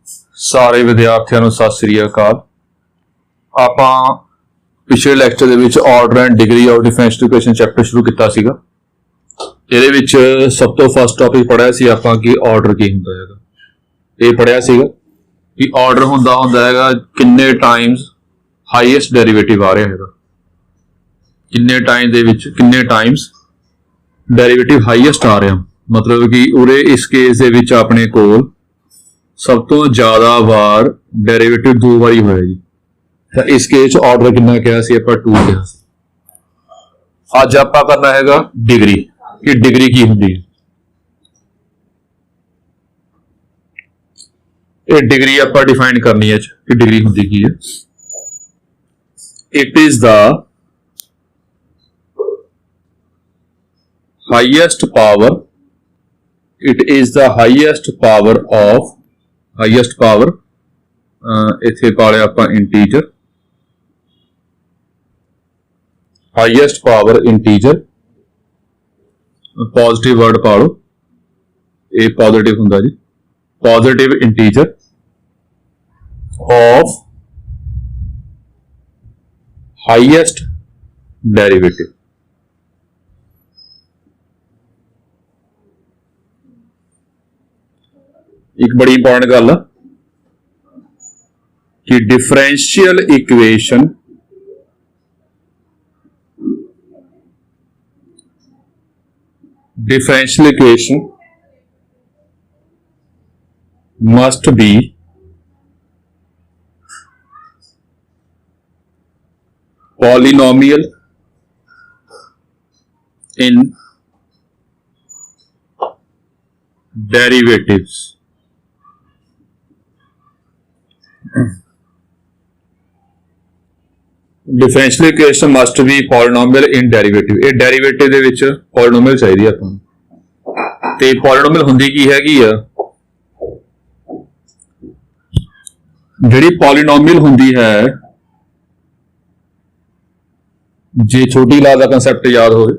ਸਾਰੇ ਵਿਦਿਆਰਥੀਆਂ ਨੂੰ ਸਤਿ ਸ੍ਰੀ ਅਕਾਲ। ਆਪਾਂ ਪਿਛਲੇ ਲੈਕਚਰ ਦੇ ਵਿੱਚ order and degree of differential equation chapter ਸ਼ੁਰੂ ਕੀਤਾ ਸੀਗਾ। ਇਹਦੇ ਵਿੱਚ ਸਭ ਤੋਂ ਫਸਟ ਟੌਪਿਕ ਪੜ੍ਹਿਆ ਸੀ ਆਪਾਂ ਕਿ ਆਰਡਰ ਕੀ ਹੁੰਦਾ ਹੈਗਾ। ਇਹ ਪੜ੍ਹਿਆ ਸੀਗਾ ਕਿ ਆਰਡਰ ਹੁੰਦਾ ਹੈਗਾ ਕਿੰਨੇ ਟਾਈਮਸ ਹਾਈਐਸਟ ਡੈਰੀਵੇਟਿਵ ਆ ਰਿਹਾ ਹੈਗਾ, ਕਿੰਨੇ ਟਾਈਮ ਦੇ ਵਿੱਚ ਕਿੰਨੇ ਟਾਈਮਸ ਡੈਰੀਵੇਟਿਵ ਹਾਈਐਸਟ ਆ ਰਿਹਾ। मतलब कि उरे इस केस दे विच अपने कोल सब तो ज़्यादा वार डेरिवेटिव दो बारी होया जी। तो इस केस ऑर्डर कितना कहा सी आपां 2 कहा सी। अज आपां करना हैगा डिग्री कि डिग्री की हुंदी है। ये डिग्री आपां डिफाइन करनी है कि डिग्री हुंदी की है। It is the highest power, it is the highest power of highest power इत्थे पाले आपां integer, highest power integer positive word पा लो, ये पॉजिटिव हुंदा जी, positive integer of highest derivative। एक बड़ी इंपॉर्टेंट गल कि differential equation must be polynomial in derivatives. Differential equation must be polynomial in derivative. ये डेरिवेटिव दे विच पॉलिनोमियल चाहिए आपां नूं। ते पॉलिनोमियल हुंदी की हैगी आ, जिहड़ी पॉलिनोमियल हुंदी है, जे छोटी ला दा कंसैप्ट याद होवे,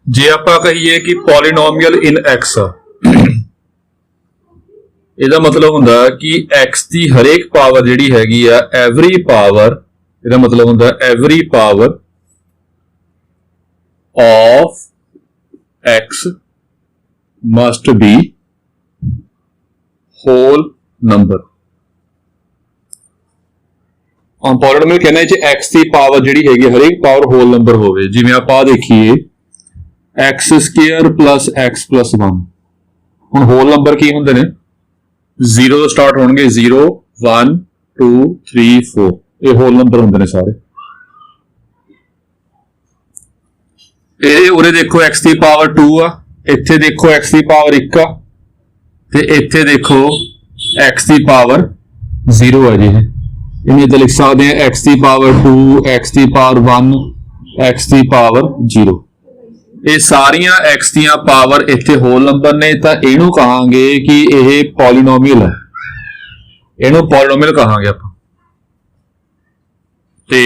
जे आपां कहिए कि पॉलिनोमियल इन एक्स, ਇਹਦਾ मतलब ਹੁੰਦਾ कि एक्स की हरेक पावर ਜਿਹੜੀ ਹੈਗੀ ਆ एवरी पावर, ਇਹਦਾ मतलब ਹੁੰਦਾ every power of x must be whole number. हम पॉलिनोमियल कहना है एक्स की पावर ਜਿਹੜੀ ਹੈਗੀ हरेक पावर होल नंबर ਹੋਵੇ। ਜਿਵੇਂ ਆਪਾਂ ਦੇਖੀਏ x square plus x plus 1, ਹੁਣ होल नंबर ਕੀ ਹੁੰਦੇ ਨੇ, 0 ਤੋਂ ਸਟਾਰਟ ਹੋਣਗੇ, 0 1 2 3 4, ਇਹ ਹੋਲ ਨੰਬਰ ਹੁੰਦੇ ਨੇ ਸਾਰੇ। ਇਹ ਉਰੇ ਦੇਖੋ x ਦੀ ਪਾਵਰ 2 ਆ, ਇੱਥੇ ਦੇਖੋ x ਦੀ ਪਾਵਰ 1 ਆ, ਤੇ ਇੱਥੇ ਦੇਖੋ x ਦੀ ਪਾਵਰ 0 ਹੈ ਜੀ। ਇਹਨੂੰ ਇਦਾਂ ਲਿਖ ਸਕਦੇ ਆ x ਦੀ ਪਾਵਰ 2, x ਦੀ ਪਾਵਰ 1, x ਦੀ ਪਾਵਰ 0। ਇਹ ਸਾਰੀਆਂ x ਦੀਆਂ ਪਾਵਰ ਇੱਥੇ ਹੋਲ ਨੰਬਰ ਨੇ, ਤਾਂ ਇਹਨੂੰ ਕਹਾਂਗੇ ਕਿ ਇਹ ਪੋਲੀਨੋਮੀਅਲ ਹੈ, ਇਹਨੂੰ ਪੋਲੀਨੋਮੀਅਲ ਕਹਾਂਗੇ ਆਪਾਂ। ਤੇ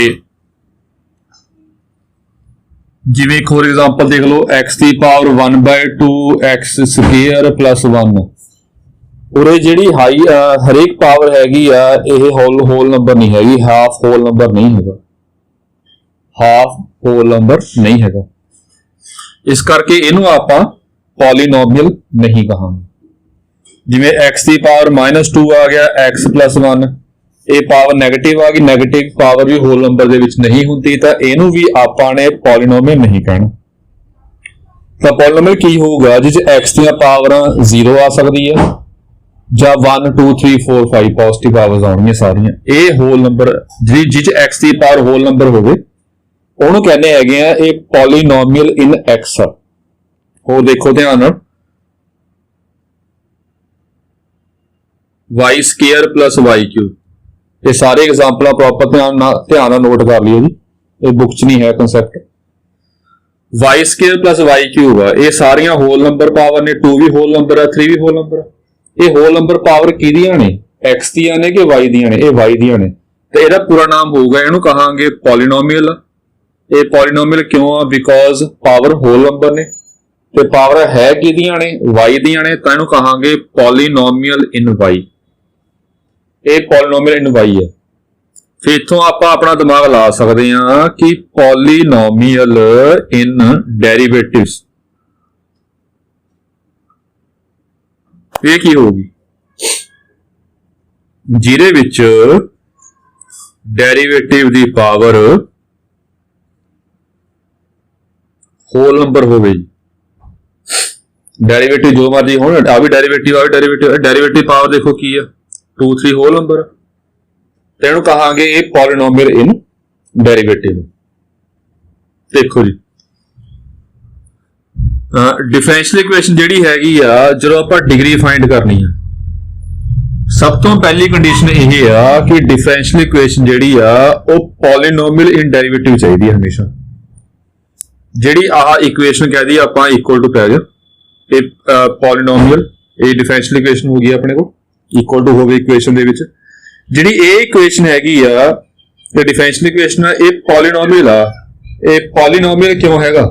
ਜਿਵੇਂ ਇੱਕ ਹੋਰ ਐਗਜ਼ਾਮਪਲ ਦੇਖ ਲਓ, x ਦੀ ਪਾਵਰ 1/2 x ਸਕੁਅਰ ਪਲੱਸ 1। ਉਰੇ ਜਿਹੜੀ ਹਰੇਕ ਪਾਵਰ ਹੈਗੀ ਆ ਇਹ ਹੋਲ ਨੰਬਰ ਨਹੀਂ ਹੈਗੀ, ਹਾਫ ਹੋਲ ਨੰਬਰ ਨਹੀਂ ਹੈਗਾ, ਹਾਫ ਹੋਲ ਨੰਬਰ ਨਹੀਂ ਹੈਗਾ। इस करके इनू आपां पॉलीनोमियल नहीं कहांगे। जिवें x की पावर -2 आ गया, x प्लस 1, ये पावर नैगेटिव आ गई, नैगेटिव पावर भी होल नंबर दे विच नहीं हुंदी, तां इनू भी आपां ने पॉलीनोमियल नहीं कहना। तां पॉलीनोमियल की होगा जिस x दी पावर 0 आ सकदी है, जां 1 2 3 4 5 पॉजिटिव पावर्स आउणगीਆਂ सारियां। ये होल नंबर जिस x की पावर होल नंबर होवे ਉਹਨੂੰ ਕਹਿੰਦੇ ਹੈਗੇ ਆ ਇਹ ਪੋਲੀਨੋਮੀਅਲ ਇਨ एक्स। ਹੋਰ ਦੇਖੋ ਧਿਆਨ ਨਾਲ, y square plus y cube, ਇਹ ਸਾਰੇ ਐਗਜ਼ਾਮਪਲਾਂ ਪ੍ਰੋਪਰ ਧਿਆਨ ਨਾਲ ਨੋਟ ਕਰ ਲਿਓ ਜੀ, ਇਹ ਬੁੱਕ 'ਚ ਨਹੀਂ ਹੈ concept. y square plus y cube ਆ, ਇਹ ਸਾਰੀਆਂ ਹੋਲ ਨੰਬਰ ਪਾਵਰ ਨੇ, 2 ਵੀ ਹੋਲ ਨੰਬਰ ਆ, 3 ਵੀ ਹੋਲ ਨੰਬਰ ਆ। ਇਹ ਹੋਲ ਨੰਬਰ ਪਾਵਰ ਕਿਹਦੀਆਂ ਨੇ, x ਦੀਆਂ ਨੇ ਕਿ y ਦੀਆਂ ਨੇ? ਇਹ y ਦੀਆਂ ਨੇ, ਤੇ ਇਹਦਾ ਪੂਰਾ ਨਾਮ ਹੋਊਗਾ, ਇਹਨੂੰ ਕਹਾਂਗੇ ਪੋਲੀਨੋਮੀਅਲ। ਇਹ ਪੋਲੀਨੋਮੀਅਲ ਕਿਉਂ ਆ? ਬਿਕੋਜ਼ ਪਾਵਰ ਹੋਲ ਨੰਬਰ ਨੇ, ਤੇ ਪਾਵਰ ਹੈ ਕਿਹਦੀਆਂ ਨੇ y ਦੀਆਂ ਨੇ ਤਾਂ ਇਹਨੂੰ ਕਹਾਂਗੇ ਪੋਲੀਨੋਮੀਅਲ ਇਨ y। ਇਹ ਪੋਲੀਨੋਮੀਅਲ ਇਨ y ਹੈ। ਫਿਰ ਇੱਥੋਂ ਆਪਾਂ ਆਪਣਾ ਦਿਮਾਗ ਲਾ ਸਕਦੇ ਹਾਂ ਕਿ ਪੋਲੀਨੋਮੀਅਲ ਇਨ ਡੈਰੀਵੇਟਿਵਸ ਇਹ ਕੀ ਹੋਊਗੀ, ਜਿਹਦੇ ਵਿੱਚ ਡੈਰੀਵੇਟਿਵ ਦੀ ਪਾਵਰ ਹੋਲ ਨੰਬਰ ਹੋਵੇ। ਡੈਰੀਵੇਟਿਵ ਜੋ ਮਰਜੀ ਹੋਣ, ਆ ਵੀ ਡੈਰੀਵੇਟਿਵ, ਆ ਵੀ ਡੈਰੀਵੇਟਿਵ, ਡੈਰੀਵੇਟਿਵ ਪਾਵਰ ਦੇਖੋ ਕੀ ਆ 2 3 ਹੋਲ ਨੰਬਰ, ਤੇ ਇਹਨੂੰ ਕਹਾਂਗੇ ਇਹ ਪੋਲੀਨੋਮੀਅਲ ਇਨ ਡੈਰੀਵੇਟਿਵ। ਦੇਖੋ ਜੀ ਡਿਫਰੈਂਸ਼ੀਅਲ ਇਕੁਏਸ਼ਨ ਜਿਹੜੀ ਹੈਗੀ ਆ, ਜਦੋਂ ਆਪਾਂ ਡਿਗਰੀ ਫਾਈਂਡ ਕਰਨੀ ਆ, ਸਭ ਤੋਂ ਪਹਿਲੀ ਕੰਡੀਸ਼ਨ ਇਹ ਆ ਕਿ ਡਿਫਰੈਂਸ਼ੀਅਲ ਇਕੁਏਸ਼ਨ ਜਿਹੜੀ ਆ ਉਹ ਪੋਲੀਨੋਮੀਅਲ ਇਨ ਡੈਰੀਵੇਟਿਵ ਚਾਹੀਦੀ ਹੈ ਹਮੇਸ਼ਾ। ਜਿਹੜੀ ਆਹ ਇਕੁਏਸ਼ਨ ਕਹਦੀ ਆਪਾਂ ਇਕੁਅਲ ਟੂ ਪੈ ਗਿਆ, ਇਹ ਪੋਲੀਨੋਮੀਅਲ, ਇਹ ਡਿਫਰੈਂਸ਼ੀਅਲ ਇਕੁਏਸ਼ਨ ਹੋ ਗਈ ਆਪਣੇ ਕੋਲ, ਇਕੁਅਲ ਟੂ ਹੋਵੇ ਇਕੁਏਸ਼ਨ ਦੇ ਵਿੱਚ। ਜਿਹੜੀ ਇਹ ਇਕੁਏਸ਼ਨ ਹੈਗੀ ਆ ਤੇ ਡਿਫਰੈਂਸ਼ੀਅਲ ਇਕੁਏਸ਼ਨ ਆ, ਇਹ ਪੋਲੀਨੋਮੀਅਲ ਆ। ਇਹ ਪੋਲੀਨੋਮੀਅਲ ਕਿਉਂ ਹੈਗਾ,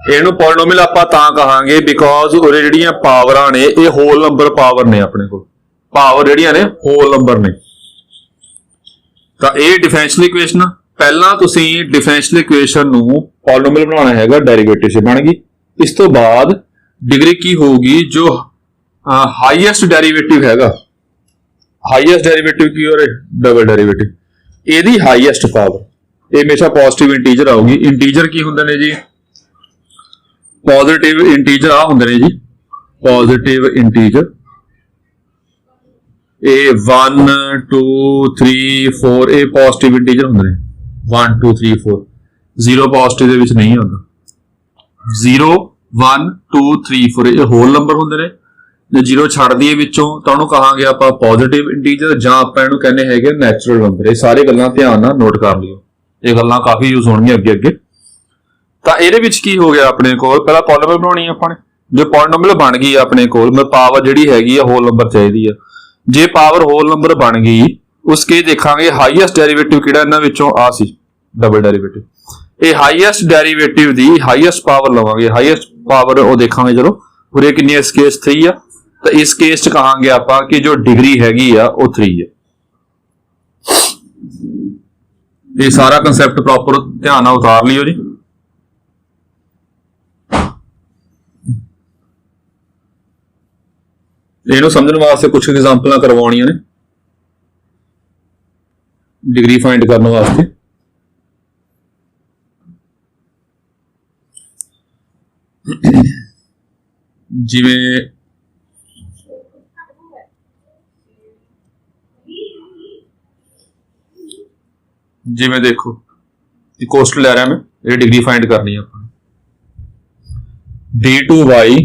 ਇਹਨੂੰ ਪੋਲੀਨੋਮੀਅਲ ਆਪਾਂ ਤਾਂ ਕਹਾਂਗੇ ਬਿਕੋਜ਼ ਉਹਦੇ ਜਿਹੜੀਆਂ ਪਾਵਰਾਂ ਨੇ ਇਹ ਹੋਲ ਨੰਬਰ ਪਾਵਰ ਨੇ, ਆਪਣੇ ਕੋਲ ਪਾਵਰ ਜਿਹੜੀਆਂ ਨੇ ਹੋਲ ਨੰਬਰ ਨੇ। ਤਾਂ ਇਹ ਡਿਫਰੈਂਸ਼ੀਅਲ ਇਕੁਏਸ਼ਨ ਆ। ਪਹਿਲਾਂ ਤੁਸੀਂ ਡਿਫਰੈਂਸ਼ੀਅਲ ਇਕੁਏਸ਼ਨ ਨੂੰ ਪੋਲੀਨੋਮੀਅਲ ਬਣਾਉਣਾ ਹੈਗਾ, ਡੈਰੀਵੇਟਿਵ ਸੇ ਬਣ ਗਈ। ਇਸ ਤੋਂ ਬਾਅਦ ਡਿਗਰੀ ਕੀ ਹੋਊਗੀ, ਜੋ ਹਾਈਐਸਟ ਡੈਰੀਵੇਟਿਵ ਹੈਗਾ, ਹਾਈਐਸਟ ਡੈਰੀਵੇਟਿਵ ਕੀ ਹੋ ਰਿਹਾ, ਡਬਲ ਡੈਰੀਵੇਟਿਵ, ਇਹਦੀ ਹਾਈਐਸਟ ਪਾਵਰ ਇਹ ਹਮੇਸ਼ਾ ਪੋਜ਼ਿਟਿਵ ਇੰਟੀਜਰ ਆਊਗੀ। ਇੰਟੀਜਰ ਕੀ ਹੁੰਦੇ ਨੇ ਜੀ, ਪੋਜ਼ਿਟਿਵ ਇੰਟੀਜਰ ਆ ਹੁੰਦੇ ਨੇ ਜੀ, ਪੋਜ਼ਿਟਿਵ ਇੰਟੀਜਰ। ਇਹ 1 2 3 4 ਇਹ ਪੋਜ਼ਿਟਿਵ ਇੰਟੀਜਰ ਹੁੰਦੇ ਨੇ, 1 2 3 4। 0 ਪੋਜ਼ਿਟਿਵ ਦੇ ਵਿੱਚ ਨਹੀਂ ਹੁੰਦਾ, 0 1 2 3 4 ਇਹ ਹੋਲ ਨੰਬਰ ਹੁੰਦੇ ਨੇ। ਜੇ 0 ਛੱਡ ਦਈਏ ਵਿੱਚੋਂ ਤਾਂ ਉਹਨੂੰ ਕਹਾਂਗੇ ਆਪਾਂ ਪੋਜ਼ਿਟਿਵ ਇੰਟੀਜਰ, ਜਾਂ ਆਪਾਂ ਇਹਨੂੰ ਕਹਿੰਦੇ ਹੈਗੇ ਨੈਚੁਰਲ ਨੰਬਰ। ਇਹ ਸਾਰੇ ਗੱਲਾਂ ਧਿਆਨ ਨਾਲ ਨੋਟ ਕਰ ਲਿਓ, ਇਹ ਗੱਲਾਂ ਕਾਫੀ ਯੂਜ਼ ਹੋਣਗੀਆਂ ਅੱਗੇ ਅੱਗੇ। ਤਾਂ ਇਹਦੇ ਵਿੱਚ ਕੀ ਹੋ ਗਿਆ, ਆਪਣੇ ਕੋਲ ਪਹਿਲਾਂ ਪੋਲੀਨੋਮੀਅਲ ਬਣਾਉਣੀ ਆਪਾਂ ਨੇ। ਜੇ ਪੋਲੀਨੋਮੀਅਲ ਬਣ ਗਈ ਆਪਣੇ ਕੋਲ, ਮੈਂ ਪਾਵਰ ਜਿਹੜੀ ਹੈਗੀ ਆ ਹੋਲ ਨੰਬਰ ਚਾਹੀਦੀ ਆ। ਜੇ ਪਾਵਰ ਹੋਲ ਨੰਬਰ ਬਣ ਗਈ, ਉਸ ਕੇ ਦੇਖਾਂਗੇ ਹਾਈਐਸਟ ਡੈਰੀਵੇਟਿਵ ਕਿਹੜਾ ਇਹਨਾਂ ਵਿੱਚੋਂ, ਆ ਸੀ ਡਬਲ ਡੈਰੀਵੇਟਿਵ। ਇਹ ਹਾਈਐਸਟ ਡੈਰੀਵੇਟਿਵ ਦੀ ਹਾਈਐਸਟ ਪਾਵਰ ਲਵਾਂਗੇ, ਹਾਈਐਸਟ ਪਾਵਰ ਉਹ ਦੇਖਾਂਗੇ। ਚਲੋ ਪੂਰੇ ਕਿੰਨੀ, ਇਸ ਕੇਸ 3 ਆ, ਤਾਂ ਇਸ ਕੇਸ ਚ ਕਹਾਂਗੇ ਆਪਾਂ ਕਿ ਜੋ ਡਿਗਰੀ ਹੈਗੀ ਆ ਉਹ 3 ਹੈ। ਇਹ ਸਾਰਾ ਕੰਸੈਪਟ ਪ੍ਰੋਪਰ ਧਿਆਨ ਨਾਲ ਉਤਾਰ ਲਿਓ ਜੀ। ਇਹਨੂੰ ਸਮਝਣ ਵਾਸਤੇ ਕੁਝ ਐਗਜ਼ਾਮਪਲਾਂ ਕਰਵਾਉਣੀਆਂ ਨੇ ਡਿਗਰੀ ਫਾਈਂਡ ਕਰਨ ਵਾਸਤੇ। ਜਿਵੇਂ ਦੇਖੋ ਕੋਸਟ ਲੈ ਰਿਹਾ ਮੈਂ, ਇਹ ਡਿਗਰੀ ਫਾਈਂਡ ਕਰਨੀ ਹੈ ਆਪਾਂ। d2y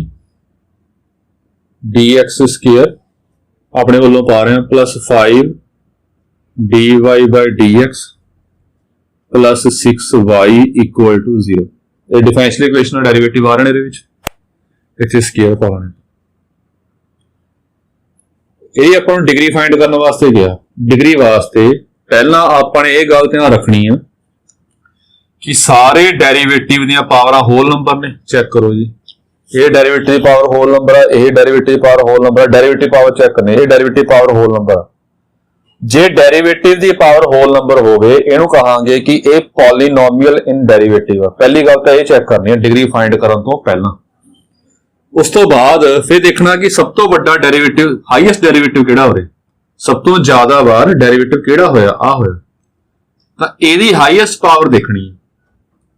dx ਸਕੁਅਰ ਆਪਣੇ ਵੱਲੋਂ ਪਾ ਰਹੇ ਹਾਂ plus 5 dy by dx plus 6y equal to 0। ਇਹ ਡਿਫਰੈਂਸ਼ੀਅਲ ਇਕੁਏਸ਼ਨ ਦਾ ਡੈਰੀਵੇਟਿਵ ਆ ਰਹੇ ਨੇ ਇਹਦੇ ਵਿੱਚ, ਇੱਥੇ ਸਕੁਅਰ ਪਾਉਣਾ। ਇਹ ਆਪਾਂ ਨੂੰ ਡਿਗਰੀ ਫਾਈਂਡ ਕਰਨ ਵਾਸਤੇ ਗਿਆ। ਡਿਗਰੀ ਵਾਸਤੇ ਪਹਿਲਾਂ ਆਪਾਂ ਨੇ ਇਹ ਗੱਲ ਧਿਆਨ ਰੱਖਣੀ ਆ ਕਿ ਸਾਰੇ ਡੈਰੀਵੇਟਿਵ ਦੀਆਂ ਪਾਵਰਾਂ ਹੋਲ ਨੰਬਰ ਨੇ। ਚੈੱਕ ਕਰੋ ਜੀ, ਇਹ ਡੈਰੀਵੇਟਿਵ ਦੀ ਪਾਵਰ ਹੋਲ ਨੰਬਰ ਹੈ, ਇਹ ਡੈਰੀਵੇਟਿਵ ਦੀ ਪਾਵਰ ਹੋਲ ਨੰਬਰ ਹੈ। ਡੈਰੀਵੇਟਿਵ ਪਾਵਰ ਚੈੱਕ ਕਰਨੀ, ਇਹ ਡੈਰੀਵੇਟਿਵ ਪਾਵਰ ਹੋਲ ਨੰਬਰ। ਜੇ ਡੈਰੀਵੇਟਿਵ ਦੀ ਪਾਵਰ ਹੋਲ ਨੰਬਰ ਹੋਵੇ, ਇਹਨੂੰ ਕਹਾਂਗੇ ਕਿ ਇਹ ਪੋਲੀਨੋਮੀਅਲ ਇਨ ਡੈਰੀਵੇਟਿਵ ਆ। ਪਹਿਲੀ ਗੱਲ ਤਾਂ ਇਹ ਚੈੱਕ ਕਰਨੀ ਹੈ ਡਿਗਰੀ ਫਾਈਂਡ ਕਰਨ ਤੋਂ ਪਹਿਲਾਂ। ਉਸ ਤੋਂ ਬਾਅਦ ਫਿਰ ਦੇਖਣਾ ਕਿ ਸਭ ਤੋਂ ਵੱਡਾ ਡੈਰੀਵੇਟਿਵ, ਹਾਈਐਸਟ ਡੈਰੀਵੇਟਿਵ ਕਿਹੜਾ ਹੋ ਰਿਹਾ, ਸਭ ਤੋਂ ਜ਼ਿਆਦਾ ਵਾਰ ਡੈਰੀਵੇਟਿਵ ਕਿਹੜਾ ਹੋਇਆ, ਆ ਹੋਇਆ। ਤਾਂ ਇਹਦੀ ਹਾਈਐਸਟ ਪਾਵਰ ਦੇਖਣੀ ਹੈ।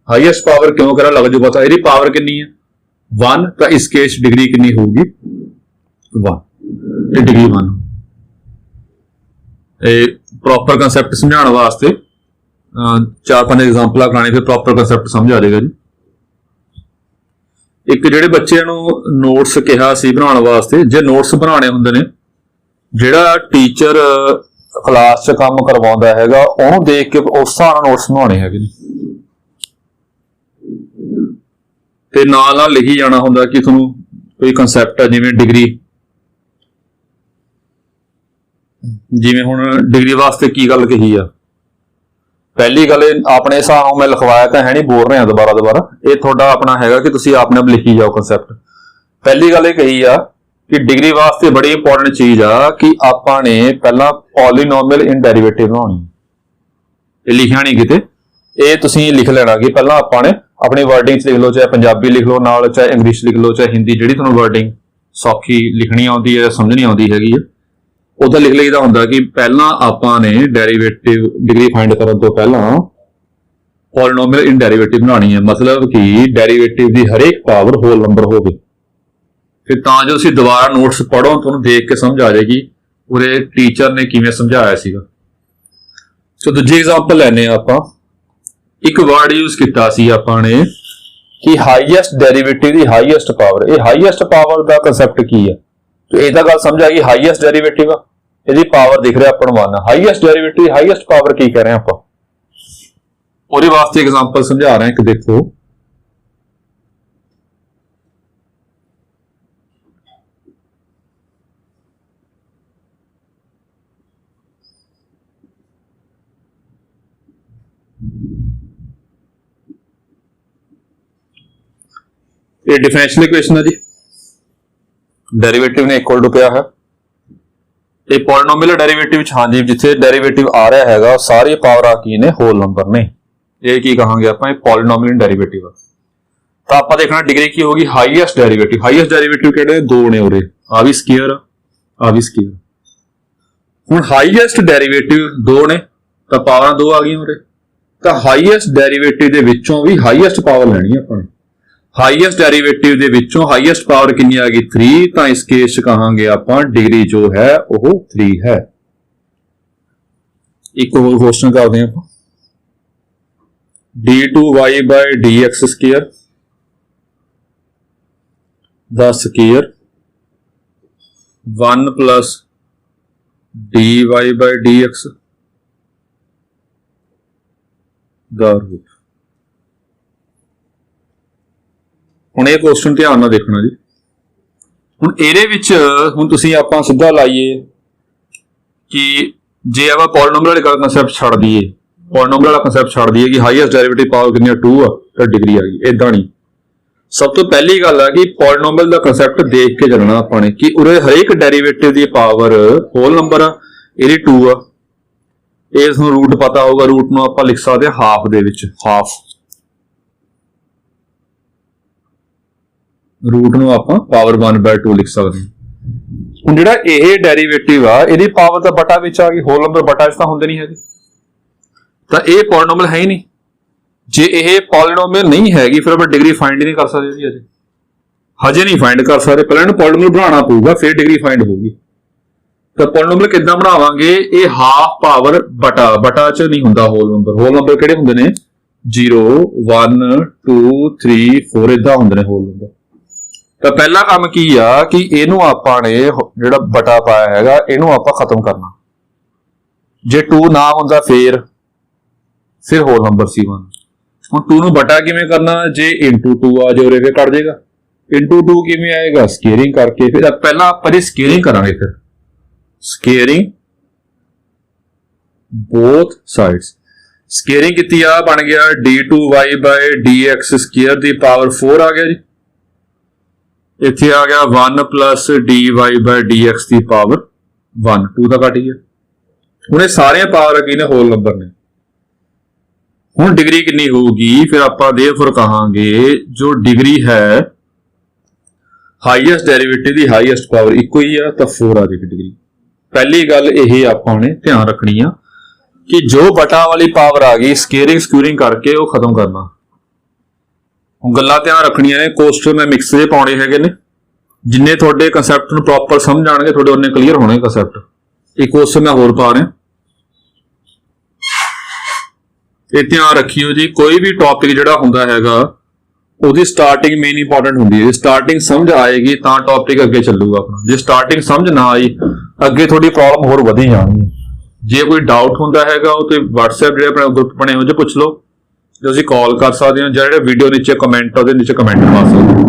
ਹਾਈਐਸਟ ਪਾਵਰ ਕਿਉਂ ਕਰਾਂ, ਲੱਗ ਜੂ ਪਤਾ। ਇਹਦੀ ਪਾਵਰ ਕਿੰਨੀ ਹੈ 1, ਤਾਂ ਇਸ ਕੇਸ ਡਿਗਰੀ ਕਿੰਨੀ ਹੋਊਗੀ 1, ਇਹ ਡਿਗਰੀ 1। ਇਹ ਪ੍ਰੋਪਰ ਕੰਸੈਪਟ ਸਮਝਾਉਣ ਵਾਸਤੇ 4-5 ਐਗਜ਼ਾਮਪਲਾਂ ਕਰਾਣੇ, ਫਿਰ ਪ੍ਰੋਪਰ ਕੰਸੈਪਟ ਸਮਝ ਆ ਜਾਏਗਾ ਜੀ। ਇੱਕ ਜਿਹੜੇ ਬੱਚਿਆਂ ਨੂੰ ਨੋਟਸ ਕਿਹਾ ਸੀ ਬਣਾਉਣ ਵਾਸਤੇ, ਜੇ ਨੋਟਸ ਬਣਾਉਣੇ ਹੁੰਦੇ ਨੇ, ਜਿਹੜਾ ਟੀਚਰ ਕਲਾਸ 'ਚ ਕੰਮ ਕਰਵਾਉਂਦਾ ਹੈਗਾ ਉਹਨੂੰ ਦੇਖ ਕੇ ਉਸ ਹਿਸਾਬ ਨਾਲ ਨੋਟਸ ਬਣਾਉਣੇ ਹੈਗੇ ਨੇ, ਤੇ ਨਾਲ ਨਾਲ ਲਿਖੀ ਜਾਣਾ ਹੁੰਦਾ ਕਿ ਤੁਹਾਨੂੰ ਕੋਈ ਕੰਸੈਪਟ ਹੈ, ਜਿਵੇਂ ਡਿਗਰੀ, ਜਿਵੇਂ ਹੁਣ ਡਿਗਰੀ ਵਾਸਤੇ ਕੀ ਗੱਲ ਕਹੀ ਆ, पहली गल अपने हिसाब नाल मैं लिखवाया तो है नहीं, बोल रहे हैं दोबारा दोबारा, ये थोड़ा अपना हैगा कि तुसीं आपने आप लिखी जाओ कंसैप्ट। पहली गल ये कही आ कि डिग्री वास्ते बड़ी इंपॉर्टेंट चीज़ आ कि आपां ने पहला पॉलीनोमियल इन डेरिवेटिव बनाउणी, ये लिखिया नहीं किते, ये तुसीं लिख लेना कि पहला आपां ने अपनी वर्डिंग च लिख लो, चाहे पंजाबी लिख लो नाल, चाहे इंग्लिश लिख लो, चाहे हिंदी, जिहड़ी तुहानूं वर्डिंग सौखी लिखनी आउंदी है, समझनी आउंदी हैगी है, उदा लिख लईदा हुंदा कि पहला आपां ने डेरिवेटिव डिग्री फाइंड करन तो पहला पॉलीनोमियल इन डेरिवेटिव बनानी है, मतलब कि डेरिवेटिव की हरेक पावर होल नंबर होवे, फिर तां जो तुसीं दोबारा नोट्स पढ़ो तुहानूं देख के समझ आ जाएगी उहदे टीचर ने किवें समझाया सीगा। सो दूजी एग्जाम्पल लैने आपां, एक वर्ड यूज किया सी आपां ने कि हाईएस्ट डेरिवेटिव की हाईएस्ट पावर, ये हाईएस्ट पावर का कंसैप्ट की है, तो यह तो गल समझ आ गई हाईएस्ट डेरिवेटिव आ, यदि पावर दिख रहा अपन one, highest derivative highest power की कह रहे हैं आप, और वास्ते एग्जांपल समझा रहे हैं कि देखो ये डिफरेंशियल इक्वेशन है जी, डेरिवेटिव ने इक्वल टू पिया है, ये पॉलीनोमियल डेरिवेटिव हाँ जी जिथे डेरिवेटिव आ रहा है सारी पावर आ की ने होल नंबर ने, ये की कहांगे आप पॉलीनोमियल डेरिवेटिव, तो आप देखना डिग्री की होगी हाईएस्ट डेरिवेटिव, हाईएस्ट डेरिवेटिव कहते दो ने उरे, आ भी स्केयर आ भी स्केयर, हुण हाईएस्ट डेरिवेटिव दो ने तो पावर दो आ गई उरे, तो हाईएस्ट डेरिवेटिव दे विचों भी हाईएस्ट पावर लैनी अपने, हाईएस्ट डेरिवेटिव दे विचों हाईएस्ट पावर कितनी आ गई 3, तो इस केस कहांगे आपां डिग्री जो है वो 3 है। एक और क्वेश्चन करते हैं आपां, d2y by dx स्क्वायर द square 1 plus dy by dx द रूट। ਹੁਣ ਇਹ क्वेश्चन ध्यान ਨਾਲ देखना जी, ਹੁਣ ਇਹਦੇ ਵਿੱਚ ਹੁਣ ਤੁਸੀਂ ਆਪਾਂ ਸਿੱਧਾ ਲਾਈਏ ਕਿ ਜੇ ਆਪਾਂ ਪੋਲੀਨੋਮੀਅਲ ਵਾਲਾ ਕਨਸੈਪਟ ਛੱਡ ਦਈਏ, ਪੋਲੀਨੋਮੀਅਲ ਵਾਲਾ ਕਨਸੈਪਟ ਛੱਡ ਦਈਏ ਕਿ ਹਾਈਐਸਟ ਡੈਰੀਵੇਟਿਵ ਪਾਵਰ ਕਿੰਨੀ ਆ 2 ਆ ਤਾਂ ਡਿਗਰੀ ਆ ਗਈ, ਇਦਾਂ ਨਹੀਂ। ਸਭ ਤੋਂ ਪਹਿਲੀ ਗੱਲ ਆ ਕਿ ਪੋਲੀਨੋਮੀਅਲ ਦਾ ਕਨਸੈਪਟ ਦੇਖ ਕੇ ਚੱਲਣਾ ਆਪਾਂ ਨੇ ਕਿ ਉਰੇ ਹਰੇਕ ਡੈਰੀਵੇਟਿਵ ਦੀ ਪਾਵਰ ਹੋਲ ਨੰਬਰ ਆ, ਇਹਦੀ 2 ਆ, ਇਸ ਨੂੰ ਰੂਟ ਪਤਾ ਹੋਊਗਾ, ਰੂਟ ਨੂੰ ਆਪਾਂ ਲਿਖ ਸਕਦੇ ਹਾਂ ਹਾਫ ਦੇ ਵਿੱਚ, ਹਾਫ रूट ਨੂੰ ਆਪਾਂ ਪਾਵਰ 1/2 ਲਿਖ ਸਕਦੇ ਹਾਂ। ਹੁਣ ਜਿਹੜਾ ਇਹ ਡੈਰੀਵੇਟਿਵ ਆ ਇਹਦੀ ਪਾਵਰ ਤਾਂ ਬਟਾ ਵਿੱਚ ਆ ਗਈ, ਹੋਲ ਨੰਬਰ ਬਟਾ ਵਿੱਚ ਤਾਂ ਹੁੰਦੇ ਨਹੀਂ ਹੈਗੇ, ਤਾਂ ਇਹ ਪੋਲੀਨੋਮੀਅਲ ਹੈ ਹੀ ਨਹੀਂ। ਜੇ ਇਹ ਪੋਲੀਨੋਮੀਅਲ ਨਹੀਂ ਹੈਗੀ ਫਿਰ ਆਪਾਂ ਡਿਗਰੀ ਫਾਈਂਡ ਹੀ ਨਹੀਂ ਕਰ ਸਕਦੇ ਜੀ, ਹਜੇ ਨਹੀਂ ਫਾਈਂਡ ਕਰ ਸਕਦੇ, ਪਹਿਲਾਂ ਇਹਨੂੰ ਪੋਲੀਨੋਮੀਅਲ ਬਣਾਉਣਾ ਪਊਗਾ ਫਿਰ ਡਿਗਰੀ ਫਾਈਂਡ ਹੋਊਗੀ। ਤਾਂ ਪੋਲੀਨੋਮੀਅਲ ਕਿੱਦਾਂ ਬਣਾਵਾਂਗੇ, ਇਹ ਹਾਫ ਪਾਵਰ ਬਟਾ ਚ ਨਹੀਂ ਹੁੰਦਾ ਹੋਲ ਨੰਬਰ ਕਿਹੜੇ ਹੁੰਦੇ ਨੇ 0 1 2 3 4 ਇਦਾਂ ਹੁੰਦੇ ਨੇ ਹੋਲ ਨੰਬਰ। ਤਾਂ ਪਹਿਲਾ ਕੰਮ ਕੀ ਆ ਕਿ ਇਹਨੂੰ ਆਪਾਂ ਨੇ ਜਿਹੜਾ ਬਟਾ ਪਾਇਆ ਹੈਗਾ ਇਹਨੂੰ ਆਪਾਂ ਖਤਮ ਕਰਨਾ, ਜੇ 2 ਨਾ ਹੁੰਦਾ ਫਿਰ ਹੋਲ ਨੰਬਰ ਸੀ 1। ਹੁਣ 2 ਨੂੰ ਬਟਾ ਕਿਵੇਂ ਕਰਨਾ, ਜੇ into 2 ਆ ਜੇ ਉਰੇ ਵੇ ਕੱਢ ਜਾਏਗਾ, into 2 ਕਿਵੇਂ ਆਏਗਾ ਸਕੇਅਰਿੰਗ ਕਰਕੇ, ਫਿਰ ਪਹਿਲਾਂ ਆਪਾਂ ਇਹ ਸਕੇਅਰਿੰਗ ਕਰਾਂਗੇ, ਫਿਰ ਸਕੇਅਰਿੰਗ both sides, ਸਕੇਅਰਿੰਗ ਕੀਤੀ ਆ ਬਣ ਗਿਆ d2y by dx square the power 4 ਆ ਗਿਆ ਜੀ, ਇੱਥੇ ਆ ਗਿਆ 1 plus dy by dx the power 1, 2 ਤਾਂ ਘਟ ਗਿਆ। ਹੁਣ ਇਹ ਸਾਰੇ ਪਾਵਰ ਕੀ ਨੇ ਹੋਲ ਨੰਬਰ ਨੇ। ਹੁਣ ਡਿਗਰੀ ਕਿੰਨੀ ਹੋਊਗੀ, ਫਿਰ ਆਪਾਂ ਦੇਰਫੋਰ ਕਹਾਂਗੇ ਜੋ ਡਿਗਰੀ ਹੈ ਹਾਈਐਸਟ ਡੈਰੀਵੇਟਿਵ ਦੀ ਹਾਈਐਸਟ ਪਾਵਰ ਇੱਕੋ ਹੀ ਆ ਤਾਂ 4 ਆ ਜਾਏਗੀ ਡਿਗਰੀ। ਪਹਿਲੀ ਗੱਲ ਇਹ ਆਪਾਂ ਨੇ ਧਿਆਨ ਰੱਖਣੀ ਆ ਕਿ ਜੋ ਬਟਾ ਵਾਲੀ ਪਾਵਰ ਆ ਗਈ ਸਕੁਅਰਿੰਗ ਕਰਕੇ ਉਹ ਖਤਮ ਕਰਨਾ। ਹੁਣ ਗੱਲਾਂ ਧਿਆਨ ਰੱਖਣੀਆਂ ਨੇ, ਕੋਸਟਰ ਮੈਂ ਮਿਕਸ ਦੇ ਪਾਉਣੇ ਹੈਗੇ ਨੇ, ਜਿੰਨੇ ਤੁਹਾਡੇ ਕਨਸੈਪਟ ਨੂੰ ਪ੍ਰੋਪਰ ਸਮਝ ਆਣਗੇ ਤੁਹਾਡੇ ਉਹਨੇ ਕਲੀਅਰ ਹੋਣੇ ਕਨਸੈਪਟ। ਇੱਕ ਕੋਸਟਰ ਮੈਂ ਹੋਰ ਪਾ ਰਿਹਾ, ਇਹ ਧਿਆਨ ਰੱਖਿਓ ਜੀ, ਕੋਈ ਵੀ ਟੌਪਿਕ ਜਿਹੜਾ ਹੁੰਦਾ ਹੈਗਾ ਉਹਦੀ ਸਟਾਰਟਿੰਗ ਮੇਨ ਇੰਪੋਰਟੈਂਟ ਹੁੰਦੀ ਹੈ। ਸਟਾਰਟਿੰਗ ਸਮਝ ਆਏਗੀ ਤਾਂ ਟੌਪਿਕ ਅੱਗੇ ਚੱਲੂਗਾ ਆਪਣਾ, ਜੇ ਸਟਾਰਟਿੰਗ ਸਮਝ ਨਾ ਆਈ ਅੱਗੇ ਤੁਹਾਡੀ ਪ੍ਰੋਬਲਮ ਹੋਰ ਵਧੀ ਜਾਣੀ ਹੈ। ਜੇ ਕੋਈ ਡਾਊਟ ਹੁੰਦਾ ਹੈਗਾ ਉਹ ਤੇ WhatsApp ਜਿਹੜੇ ਆਪਣੇ ਗਰੁੱਪ ਬਣੇ ਹੋਏ ਪੁੱਛ ਲਓ, ਤੁਸੀਂ ਕਾਲ ਕਰ ਸਕਦੇ ਹੋ, ਜਿਹੜੇ ਵੀਡੀਓ ਨੀਚੇ ਕਮੈਂਟ ਉਹਦੇ ਨੀਚੇ ਕਮੈਂਟ ਪਾ ਸਕਦੇ ਹੋ।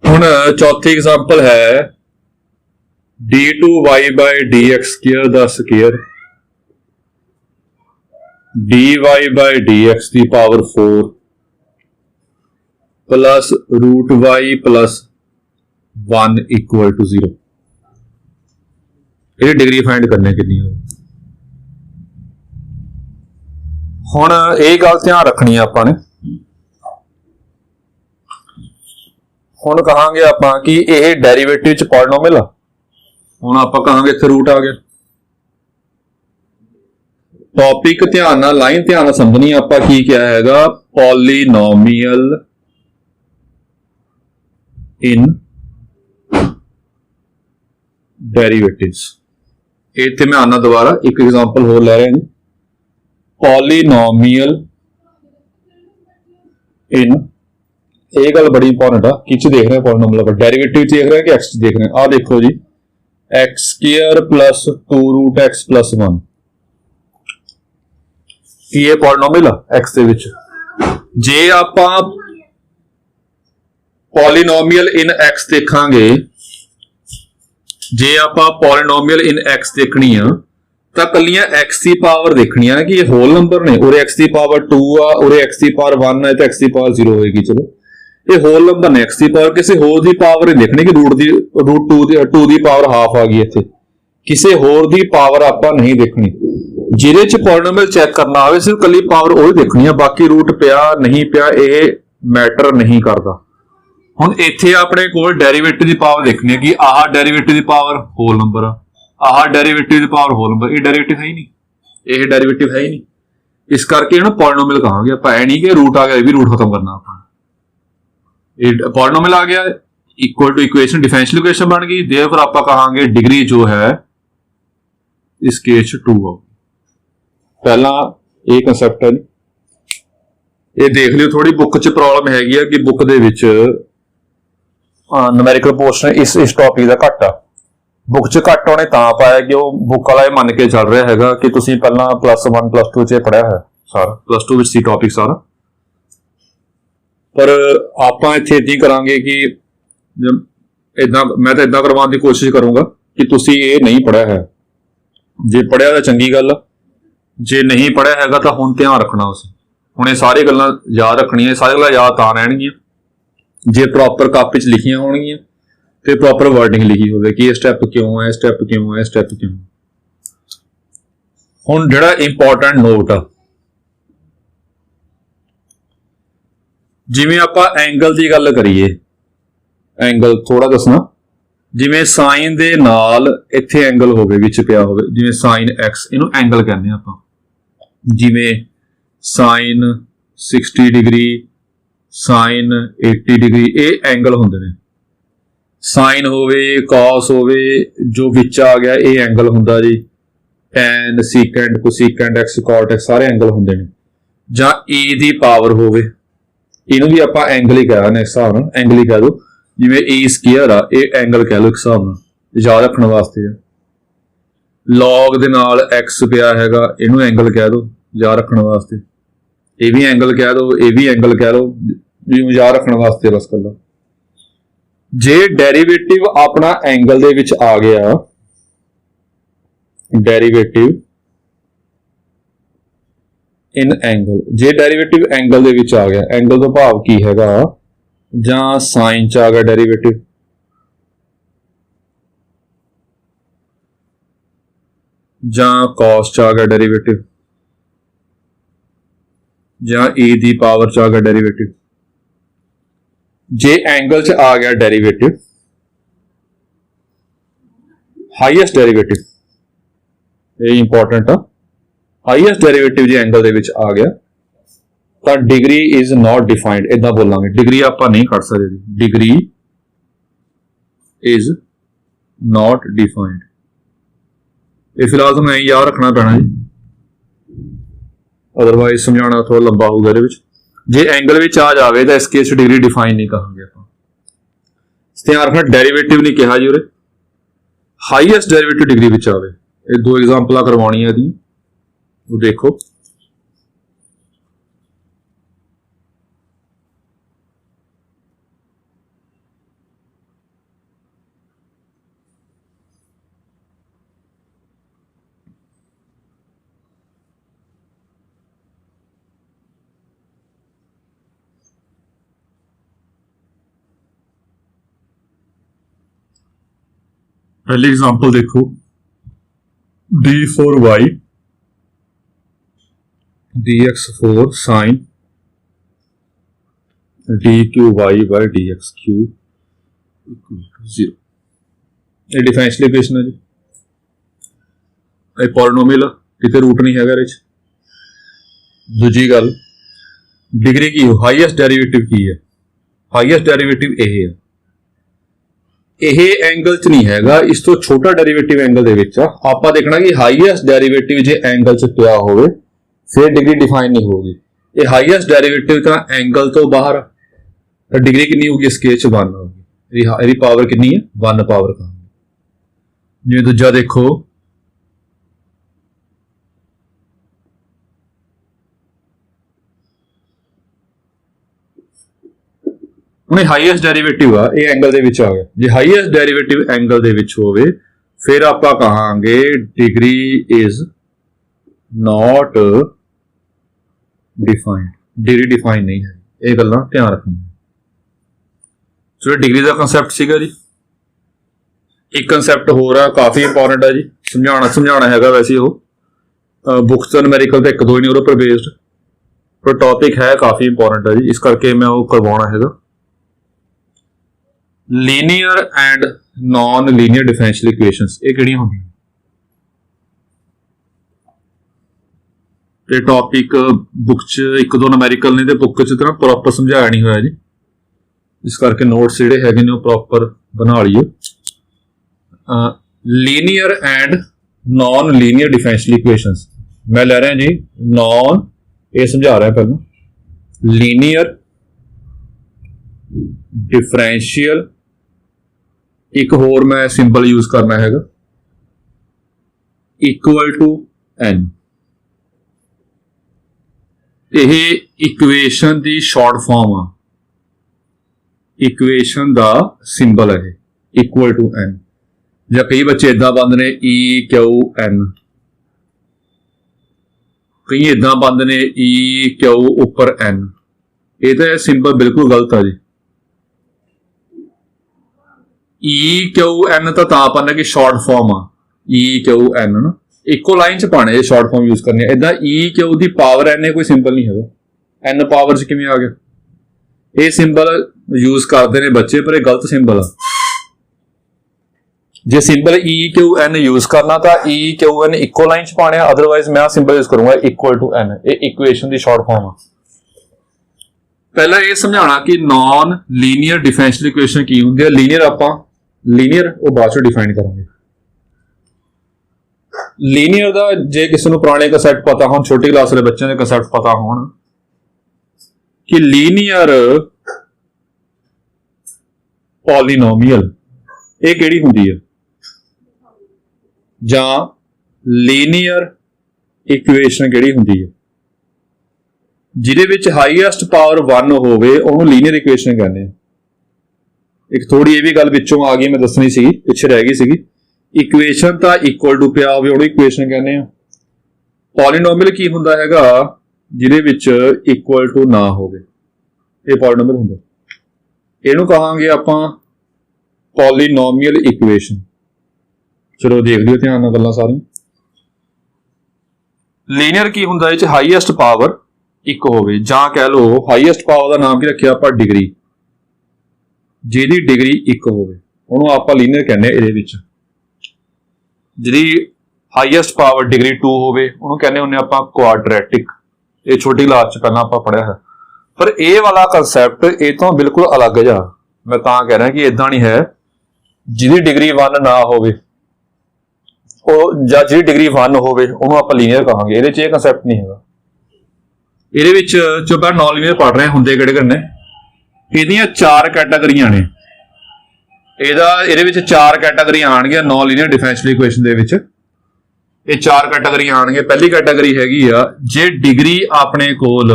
ਹੁਣ ਚੌਥੀ ਐਗਜ਼ਾਮਪਲ ਹੈ d2y by dx ਸਕੁਅਰ ਦਾ ਸਕੁਅਰ dy बाय dx की power 4 plus root y plus 1 equal to 0। ये डिग्री फाइंड करने के लिए हुण ये गल ध्यान रखनी है आपां ने। हुण कहांगे आपां कि यह डेरिवेटिव च पॉलिनोमियल आ। हुण आपां कहांगे इत्थे रूट आ गया। टॉपिक ध्यान नाल लाइन ध्यान नाल समझनी आपां की क्या हैगा पॉलीनोमियल इन डेरिवेटिव्स। इत्थे मैं आना दोबारा एक एग्जांपल होर ले रहे हैं पॉलीनोमियल इन ये गल बड़ी इंपॉर्टेंट आ किस देख रहे हैं पॉलीनोमियल डेरिवेटिव देख रहे हैं कि एक्स देख रहे हैं। आ देखो जी x square plus 2 root x plus 1 ये पॉलिनोमियल आ एक्स दे विच। जे आपां पॉलिनोमियल इन एक्स देखांगे जे आपां पॉलिनोमियल इन एक्स देखनी आ तां कल्लियां एक्स की पावर देखनी है कि ये होल नंबर ने और एक्स की पावर 2 आ और एक्स की पावर 1 है तो एक्स की पावर 0 होएगी। चलो ये होल नंबर ने एक्स की पावर किसी होर दी पावर नहीं देखनी कि रूट 2 दी पावर हाफ आ गई इत्थे किसी होर दी पावर आपां नहीं देखनी। जिहदे च पॉलिनोमियल चैक करना आवे सिर्फ कल्ली पावर वो देखनी है बाकी रूट पिया नहीं पिया ये मैटर नहीं करता। हुण इत्थे अपने कोल डेरिवेटिव की पावर देखनी है कि आह डेरिवेटिव की पावर होल नंबर आह डेरिवेटिव की पावर होल नंबर ये डेरिवेटिव है ही नहीं ये डेरिवेटिव है ही नहीं। इस करके इहनूं पॉलिनोमियल कहांगे आपां ऐ नहीं कि रूट आ गया भी रूट खत्म करना आपां। ये पॉलिनोमियल आ गया equal to equation differential equation बन गई देयरफॉर आपां कहांगे डिग्री जो है इस केस 2 होगी। पहला ये कंसैप्ट है ये देख लियो थोड़ी बुक च प्रॉब्लम हैगी है कि बुक दे विच न्यूमेरिकल पोर्शन इस टॉपिक का घट आ बुक च घट होने तां पाया कि वो बुक वाला मन के चल रहा हैगा कि तुसीं पहला +1 +2 च पढ़िया है सारा +2 विच सी टॉपिक सारा। पर आपां इत्थे इदां करांगे कि इदां मैं तो इदां करवाउण दी कोशिश करूंगा कि तुसीं ये नहीं पढ़िया है जे पढ़िया तो चंगी गल जे नहीं पढ़िया हैगा तो हुण ध्यान रखना उस हुण ये सारी गल्लां याद रखणियां सारी गल्लां याद तां रहणगियां जे प्रॉपर कापी च लिखियां होणगियां ते प्रॉपर वर्डिंग लिखी होवे कि ये स्टैप क्यों है स्टैप क्यों है स्टैप क्यों। हुण जिहड़ा इंपॉर्टेंट नोट आ जिवें आपां एंगल की गल करिए एंगल थोड़ा दसना जिवें साइन दे नाल इत्थे एंगल होवे विच पिया होवे जिवें साइन एक्स इहनूं एंगल कहने आपां जिवें साइन 60 डिग्री साइन 80 डिग्री ये एंगल होंदे ने। साइन होवे कॉस होवे जो विच आ गया ये एंगल हुंदा जी tan secant cosecant x cot x सारे एंगल होंदे ने। जां ई दी पावर होवे इनू भी आपां एंगल ही कहने इस हिसाब नाल एंगल ही कह दो जिवें ई स्क्वायर आ ये एंगल कह लो एक हिसाब नाल याद रखने वास्ते। लॉग दे नाल एक्स पिया हैगा इनू एंगल कह दो याद रखने वास्ते ये भी एंगल कह दो ये भी एंगल कह दो याद रखने वास्ते बस कल्ला। जे डेरिवेटिव अपना एंगल दे विच आ गया डेरिवेटिव इन एंगल जे डेरिवेटिव एंगल दे विच आ गया एंगल तो भाव की हैगा जां साइन च आ गया डेरिवेटिव जां कॉस च आ गया डेरिवेटिव जां ई दी पावर च आ गया डेरिवेटिव। जे एंगल च आ गया डेरिवेटिव हाईएस्ट डेरिवेटिव ये इंपॉर्टेंट है हाईएस्ट डेरिवेटिव जे एंगल दे विच आ गया तो डिग्री इज नॉट डिफाइंड इदा बोलांगे डिग्री आपां नहीं कट सकते डिग्री इज नॉट डिफाइंड ये फिलहाल तो मैं याद रखना पैना जी अदरवाइज समझाना थोड़ा लंबा होगा इहदे विच। जे एंगल विच आ जाए तो इस केस डिग्री डिफाइन नहीं कहांगे आपां ध्यान रखना डेरिवेटिव नहीं कहा जी उरे हाईएस्ट डेरिवेटिव डिग्री विच आवे। ये दो एग्जांपल करवाउणियां इहदी वो देखो पहली एग्जांपल देखो, d4y dx4 sin dqy by dx cube equal to 0। ਇਹ डिफरेंशियल इक्वेशन है जी, ਇਹ ਪੋਲੀਨੋਮੀਅਲ ਕਿਤੇ रूट नहीं है ਇਹਦੇ ਚ। दूजी गल, डिग्री की हो, हाईएस्ट डेरिवेटिव की है, हाईएस्ट डेरिवेटिव ਇਹ है, ਇਹ एंगल च नहीं हैगा, इस तो छोटा डेरिवेटिव एंगल दे विच आ। आपां देखना कि हाईएस्ट डेरिवेटिव जे एंगल च पिया होवे फिर डिग्री डिफाइन नहीं होगी। ये हाईएस्ट डेरिवेटिव का एंगल तो बाहर, डिग्री कितनी होगी, इसके च 1 होगी, इसकी पावर कितनी है, 1 पावर का। जिवें दूजा देखो, ਹੁਣ ਹਾਈਐਸਟ ਡੈਰੀਵੇਟਿਵ ਆ, ਇਹ ਐਂਗਲ ਦੇ ਵਿੱਚ ਆ ਗਿਆ। ਜੇ ਹਾਈਐਸਟ ਡੈਰੀਵੇਟਿਵ ਐਂਗਲ ਦੇ ਵਿੱਚ ਹੋਵੇ ਫਿਰ ਆਪਾਂ ਕਹਾਂਗੇ degree is not defined, degree define ਨਹੀਂ ਹੈ। ਇਹ ਗੱਲਾਂ ਧਿਆਨ ਰੱਖਣੀਆਂ। ਸੋ ਡਿਗਰੀ ਦਾ ਕਨਸੈਪਟ ਸੀਗਾ ਜੀ। ਇੱਕ ਕਨਸੈਪਟ ਹੋਰ ਆ, ਕਾਫੀ ਇੰਪੋਰਟੈਂਟ ਹੈ ਜੀ, ਸਮਝਾਉਣਾ ਹੈਗਾ ਵੈਸੇ ਉਹ ਬੁੱਕਸ ਤੋਂ ਨੂਮੈਰੀਕਲ ਤੇ ਇੱਕ ਦੋ ਹੀ ਨੇ ਉਹਦੇ ਉੱਪਰ ਬੇਸਡ, ਪਰ ਟੌਪਿਕ ਹੈ ਕਾਫੀ ਇੰਪੋਰਟੈਂਟ ਹੈ ਜੀ, ਇਸ ਕਰਕੇ ਮੈਂ ਉਹ ਕਰਵਾਉਣਾ ਹੈਗਾ। Linear and non linear differential equations ਇਹ ਕਿਹੜੀਆਂ ਹੁੰਦੀਆਂ? ਤੇ ਟੌਪਿਕ ਬੁੱਕ 'ਚ ਇੱਕ ਦੋ ਨੂਮੈਰੀਕਲ ਨੇ ਤੇ ਬੁੱਕ 'ਚ ਤਾਂ ਪ੍ਰੋਪਰ ਸਮਝਾਇਆ ਨਹੀਂ ਹੋਇਆ ਜੀ, ਇਸ ਕਰਕੇ ਨੋਟਸ ਜਿਹੜੇ ਹੈਗੇ ਨੇ ਉਹ ਪ੍ਰੋਪਰ ਬਣਾ ਲਈਏ। Linear and non linear differential equations ਮੈਂ ਲੈ ਰਿਹਾ ਜੀ, ਨॉन ਇਹ ਸਮਝਾ ਰਿਹਾ ਪਹਿਲਾਂ, ਲੀਨੀਅਰ डिफरेंशियल, एक होर मैं सिंबल यूज करना है इक्वल टू n। यह इक्वेशन दी शॉर्ट फॉर्म आ, इक्वेशन दा सिंबल है इक्वल टू n। या कई बच्चे इदा बंद ने ई क्यू n, कई इदा बंद ने ई क्यू उपर n। ये तो सिंबल बिल्कुल गलत है जी। ई क्यू एन तो पाना कि शॉर्ट फॉर्म आ, ई क्यू एन ना इको लाइन च पाने, शॉर्ट फॉर्म यूज करनी है। इदा ई क्यू दी पावर एन कोई सिंबल नहीं है, एन पावर च किवें आ गया? ये सिंबल यूज करते हैं बच्चे, पर यह गलत सिंबल आ। जे symbol E Q N use करना तो ई क्यू एन इको लाइन च पाने, अदरवाइज मैं सिंबल यूज करूंगा इक्वल टू एन। ये इक्वेशन की शॉर्ट फॉर्म आ। पहला ये समझाना कि नॉन लीनियर डिफरेंशियल इक्वेशन की होंगी है। लीनियर आपां लीनियर वो बाद डिफाइन करेंगे। लीनियर का जे किसी को पुराने कंसैप्ट पता हो, छोटी क्लास वाले बच्चों के कंसैप्ट पता हो कि लीनियर पॉलीनोमियल ये केड़ी हुंदी है, जां लीनियर इक्वेशन केड़ी हुंदी है जिहदे विच हाईएस्ट पावर 1 होवे, उहनूं लीनियर इक्वेशन कहंदे हैं। एक थोड़ी ये भी गल विचों आ गई, मैं दसनी सी, पिछे रह गई सी। इक्वेशन तो इक्वल टू पिया होवे उहनूं इक्वेशन कहने आ। पॉलीनोमियल की हुंदा हैगा जिहदे विच इक्वल टू ना होवे, ये पॉलीनोमियल हुंदा। इहनूं कहांगे आपां पॉलीनोमियल इक्वेशन। चलो देख लियो ध्यान नाल गल्लां सारी। लीनियर की हुंदा इह च हाईएस्ट पावर एक होवे, जां कह लो हाईएस्ट पावर का नाम की रखिया आपां डिग्री, जिहदी डिग्री एक होवे उहनूं आपां लीनियर कहने। इहदे विच जिहदी हाईएस्ट पावर डिग्री 2 होवे उहनूं कहने हुंदे आपां क्वाड्रेटिक। ये छोटी क्लास च पहलां आपां पढ़िया है, पर ये वाला कंसैप्ट ये तो बिल्कुल अलग जा। मैं तां कह रहा कि इदां नहीं है, जिहदी डिग्री 1 ना होवे जां जिहदी डिग्री 1 होवे उहनूं आपां लीनियर कहांगे। इहदे च ये कंसैप्ट नहीं हैगा। ਇਹਦੇ ਵਿੱਚ ਜੋ ਆਪਾਂ ਨॉन ਲੀਨੀਅਰ ਪੜ੍ਹ ਰਹੇ ਹੁੰਦੇ ਕਿਹੜੇ ਕਿਹੜੇ ਨੇ, ਇਹਦੀਆਂ 4 ਕੈਟਾਗਰੀਆਂ ਨੇ। ਇਹਦੇ ਵਿੱਚ 4 ਕੈਟਾਗਰੀਆਂ ਆਣਗੀਆਂ ਨॉन ਲੀਨੀਅਰ ਡਿਫਰੈਂਸ਼ੀਅਲ ਇਕੁਏਸ਼ਨ ਦੇ ਵਿੱਚ। ਇਹ 4 ਕੈਟਾਗਰੀਆਂ ਆਣਗੀਆਂ। ਪਹਿਲੀ ਕੈਟਾਗਰੀ ਹੈਗੀ ਆ ਜੇ ਡਿਗਰੀ ਆਪਣੇ ਕੋਲ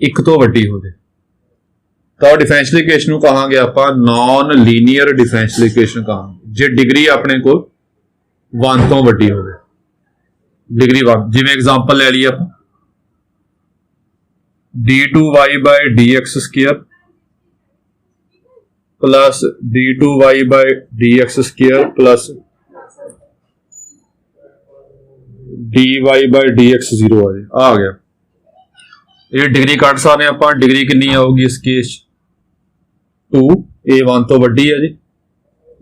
1 ਤੋਂ ਵੱਡੀ ਹੋਵੇ ਤਾਂ ਡਿਫਰੈਂਸ਼ੀਅਲ ਇਕੁਏਸ਼ਨ ਨੂੰ ਕਹਾਂਗੇ ਆਪਾਂ ਨॉन ਲੀਨੀਅਰ ਡਿਫਰੈਂਸ਼ੀਅਲ ਇਕੁਏਸ਼ਨ ਕਹਾਂਗੇ। ਜੇ ਡਿਗਰੀ ਆਪਣੇ ਕੋਲ 1 ਤੋਂ ਵੱਡੀ ਹੋਵੇ, डिग्री 1, जिवें एग्जांपल ले लिया आप d2y by dx square plus d2y by dx square plus dy by dx 0 आ गया। ये डिग्री कट सकते आप, डिग्री कितनी आऊगी इस केस 2, ए 1 तो वड्डी है जी,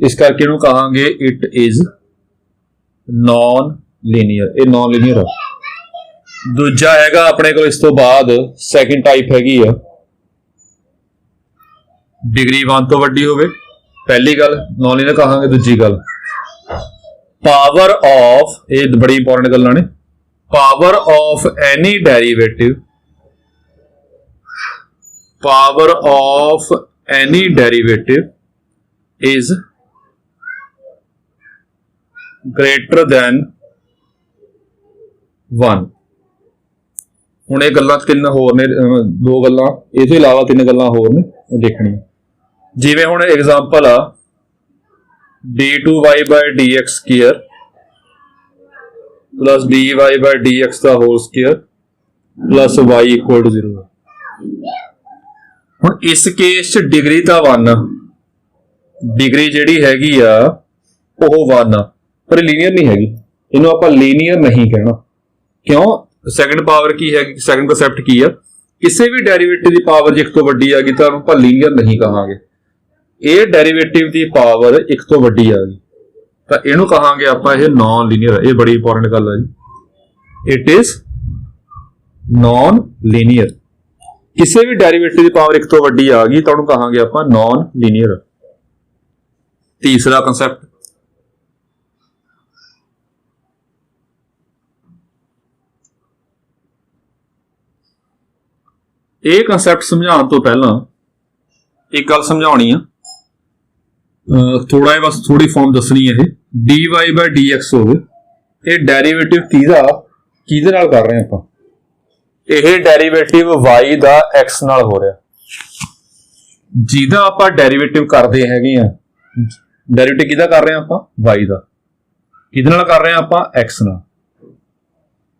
इस करके इहनूं कहांगे इट इज नॉन लीनियर, ये नॉन लीनियर है। दूजा हैगा अपने को इस तो बाद सैकेंड टाइप हैगी आ डिग्री 1 तो वड्डी होवे, पहली गल नॉन लीनियर कहांगे। दूजी गल पावर ऑफ, ये बड़ी इंपॉर्टेंट गल्लां ने, power of any derivative, power of any derivative is greater than 1। हुण ये गल्लां तीन होर ने, दो गल्लां इस तो इलावा तीन गल्लां होर ने देखनी। जिवें हुण एग्जांपल आ d2y by dx square plus dy by dx दा whole square plus y equal to 0। हुण इस केस च डिग्री तां 1, डिग्री जिहड़ी हैगी आ ओह 1 आ, पर लीनियर नहीं हैगी, इहनूं आपां लीनियर नहीं कहना। क्यों? सैकेंड पावर की है, सैकेंड कंसैप्ट की है, किसी भी डेरिवेटिव की पावर जे 1 तो वड्डी आ गई तां आपां लीनियर नहीं कहांगे। ये डेरिवेटिव की पावर 1 तो वड्डी आ गई तां इहनूं कहांगे आपां ये नॉन लीनियर है। ये बड़ी इंपॉर्टेंट गल है जी, इट इज नॉन लीनियर। किसी भी डेरिवेटिव की पावर 1 तो वड्डी आ गई तो उन्होंने कहांगे आपां नॉन लीनियर। तीसरा कंसैप्ट ये कंसैप्ट समझाने तो पहला एक गल समझानी है, थोड़ा बस थोड़ी फॉर्म दसनी है। dy बाय dx होवे, ये डेरिवेटिव किहदे नाल कर रहे हैं आपां, यह डेरिवेटिव y दा x नाल हो रहा, जिहदा आपां डेरिवेटिव करदे हैगे आ। डेरिवेटिव किहदा कर रहे हैं आपां, y दा, किहदे नाल कर रहे हैं आपां, x नाल।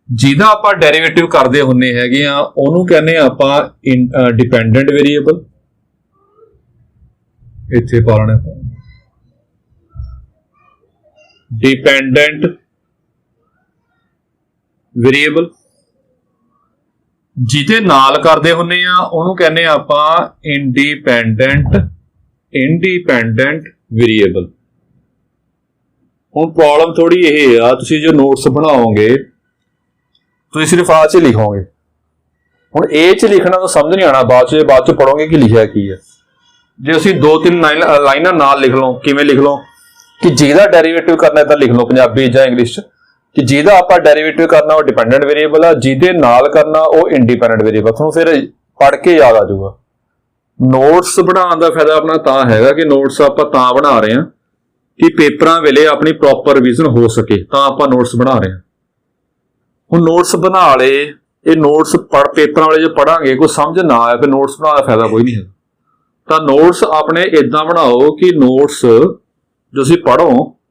जिहदा आपां डेरिवेटिव करदे हुन्ने हैगे आ ओनू कहने आपां डिपेंडेंट वेरीएबल, इत्थे पा लेना डिपेंडेंट वेरीएबल। जिहदे नाल करदे हुन्ने आ ओनू कहने आपां इंडिपेंडेंट वेरीएबल। हुण प्रॉब्लम थोड़ी यह आ, तुसीं जो नोट्स बनाओगे तुसीं सिर्फ आ च लिखोगे, हुण ए च लिखना तो समझ नहीं आना, बाद च पढ़ोगे कि लिखिया की है। जे असीं 2-3 लाइनां नाल लिख लो, किवें लिख लो कि जिहदा डेरिवेटिव करना है तां लिख लो पंजाबी जां इंग्लिश च कि जिहदा आपां डेरिवेटिव करना वो डिपेंडेंट वेरीएबल आ, जिहदे नाल करना वो इंडिपेंडेंट वेरीएबल। तुहानूं फिर पढ़ के याद आ जाऊगा। नोट्स बनाने का फायदा अपना तां हैगा कि नोट्स आपां तां बना रहे हैं कि पेपरां वेले अपनी प्रॉपर रिवीजन हो सके, तां आपां नोट्स बना रहे हैं। हुण नोट्स बना ले, ये नोट्स पेपरां वाले जो पढ़ांगे कोई समझ ना आया फिर नोट्स बनाने का फायदा कोई नहीं है। तो नोट्स अपने इदां बनाओ कि नोट्स जो असीं पढ़ो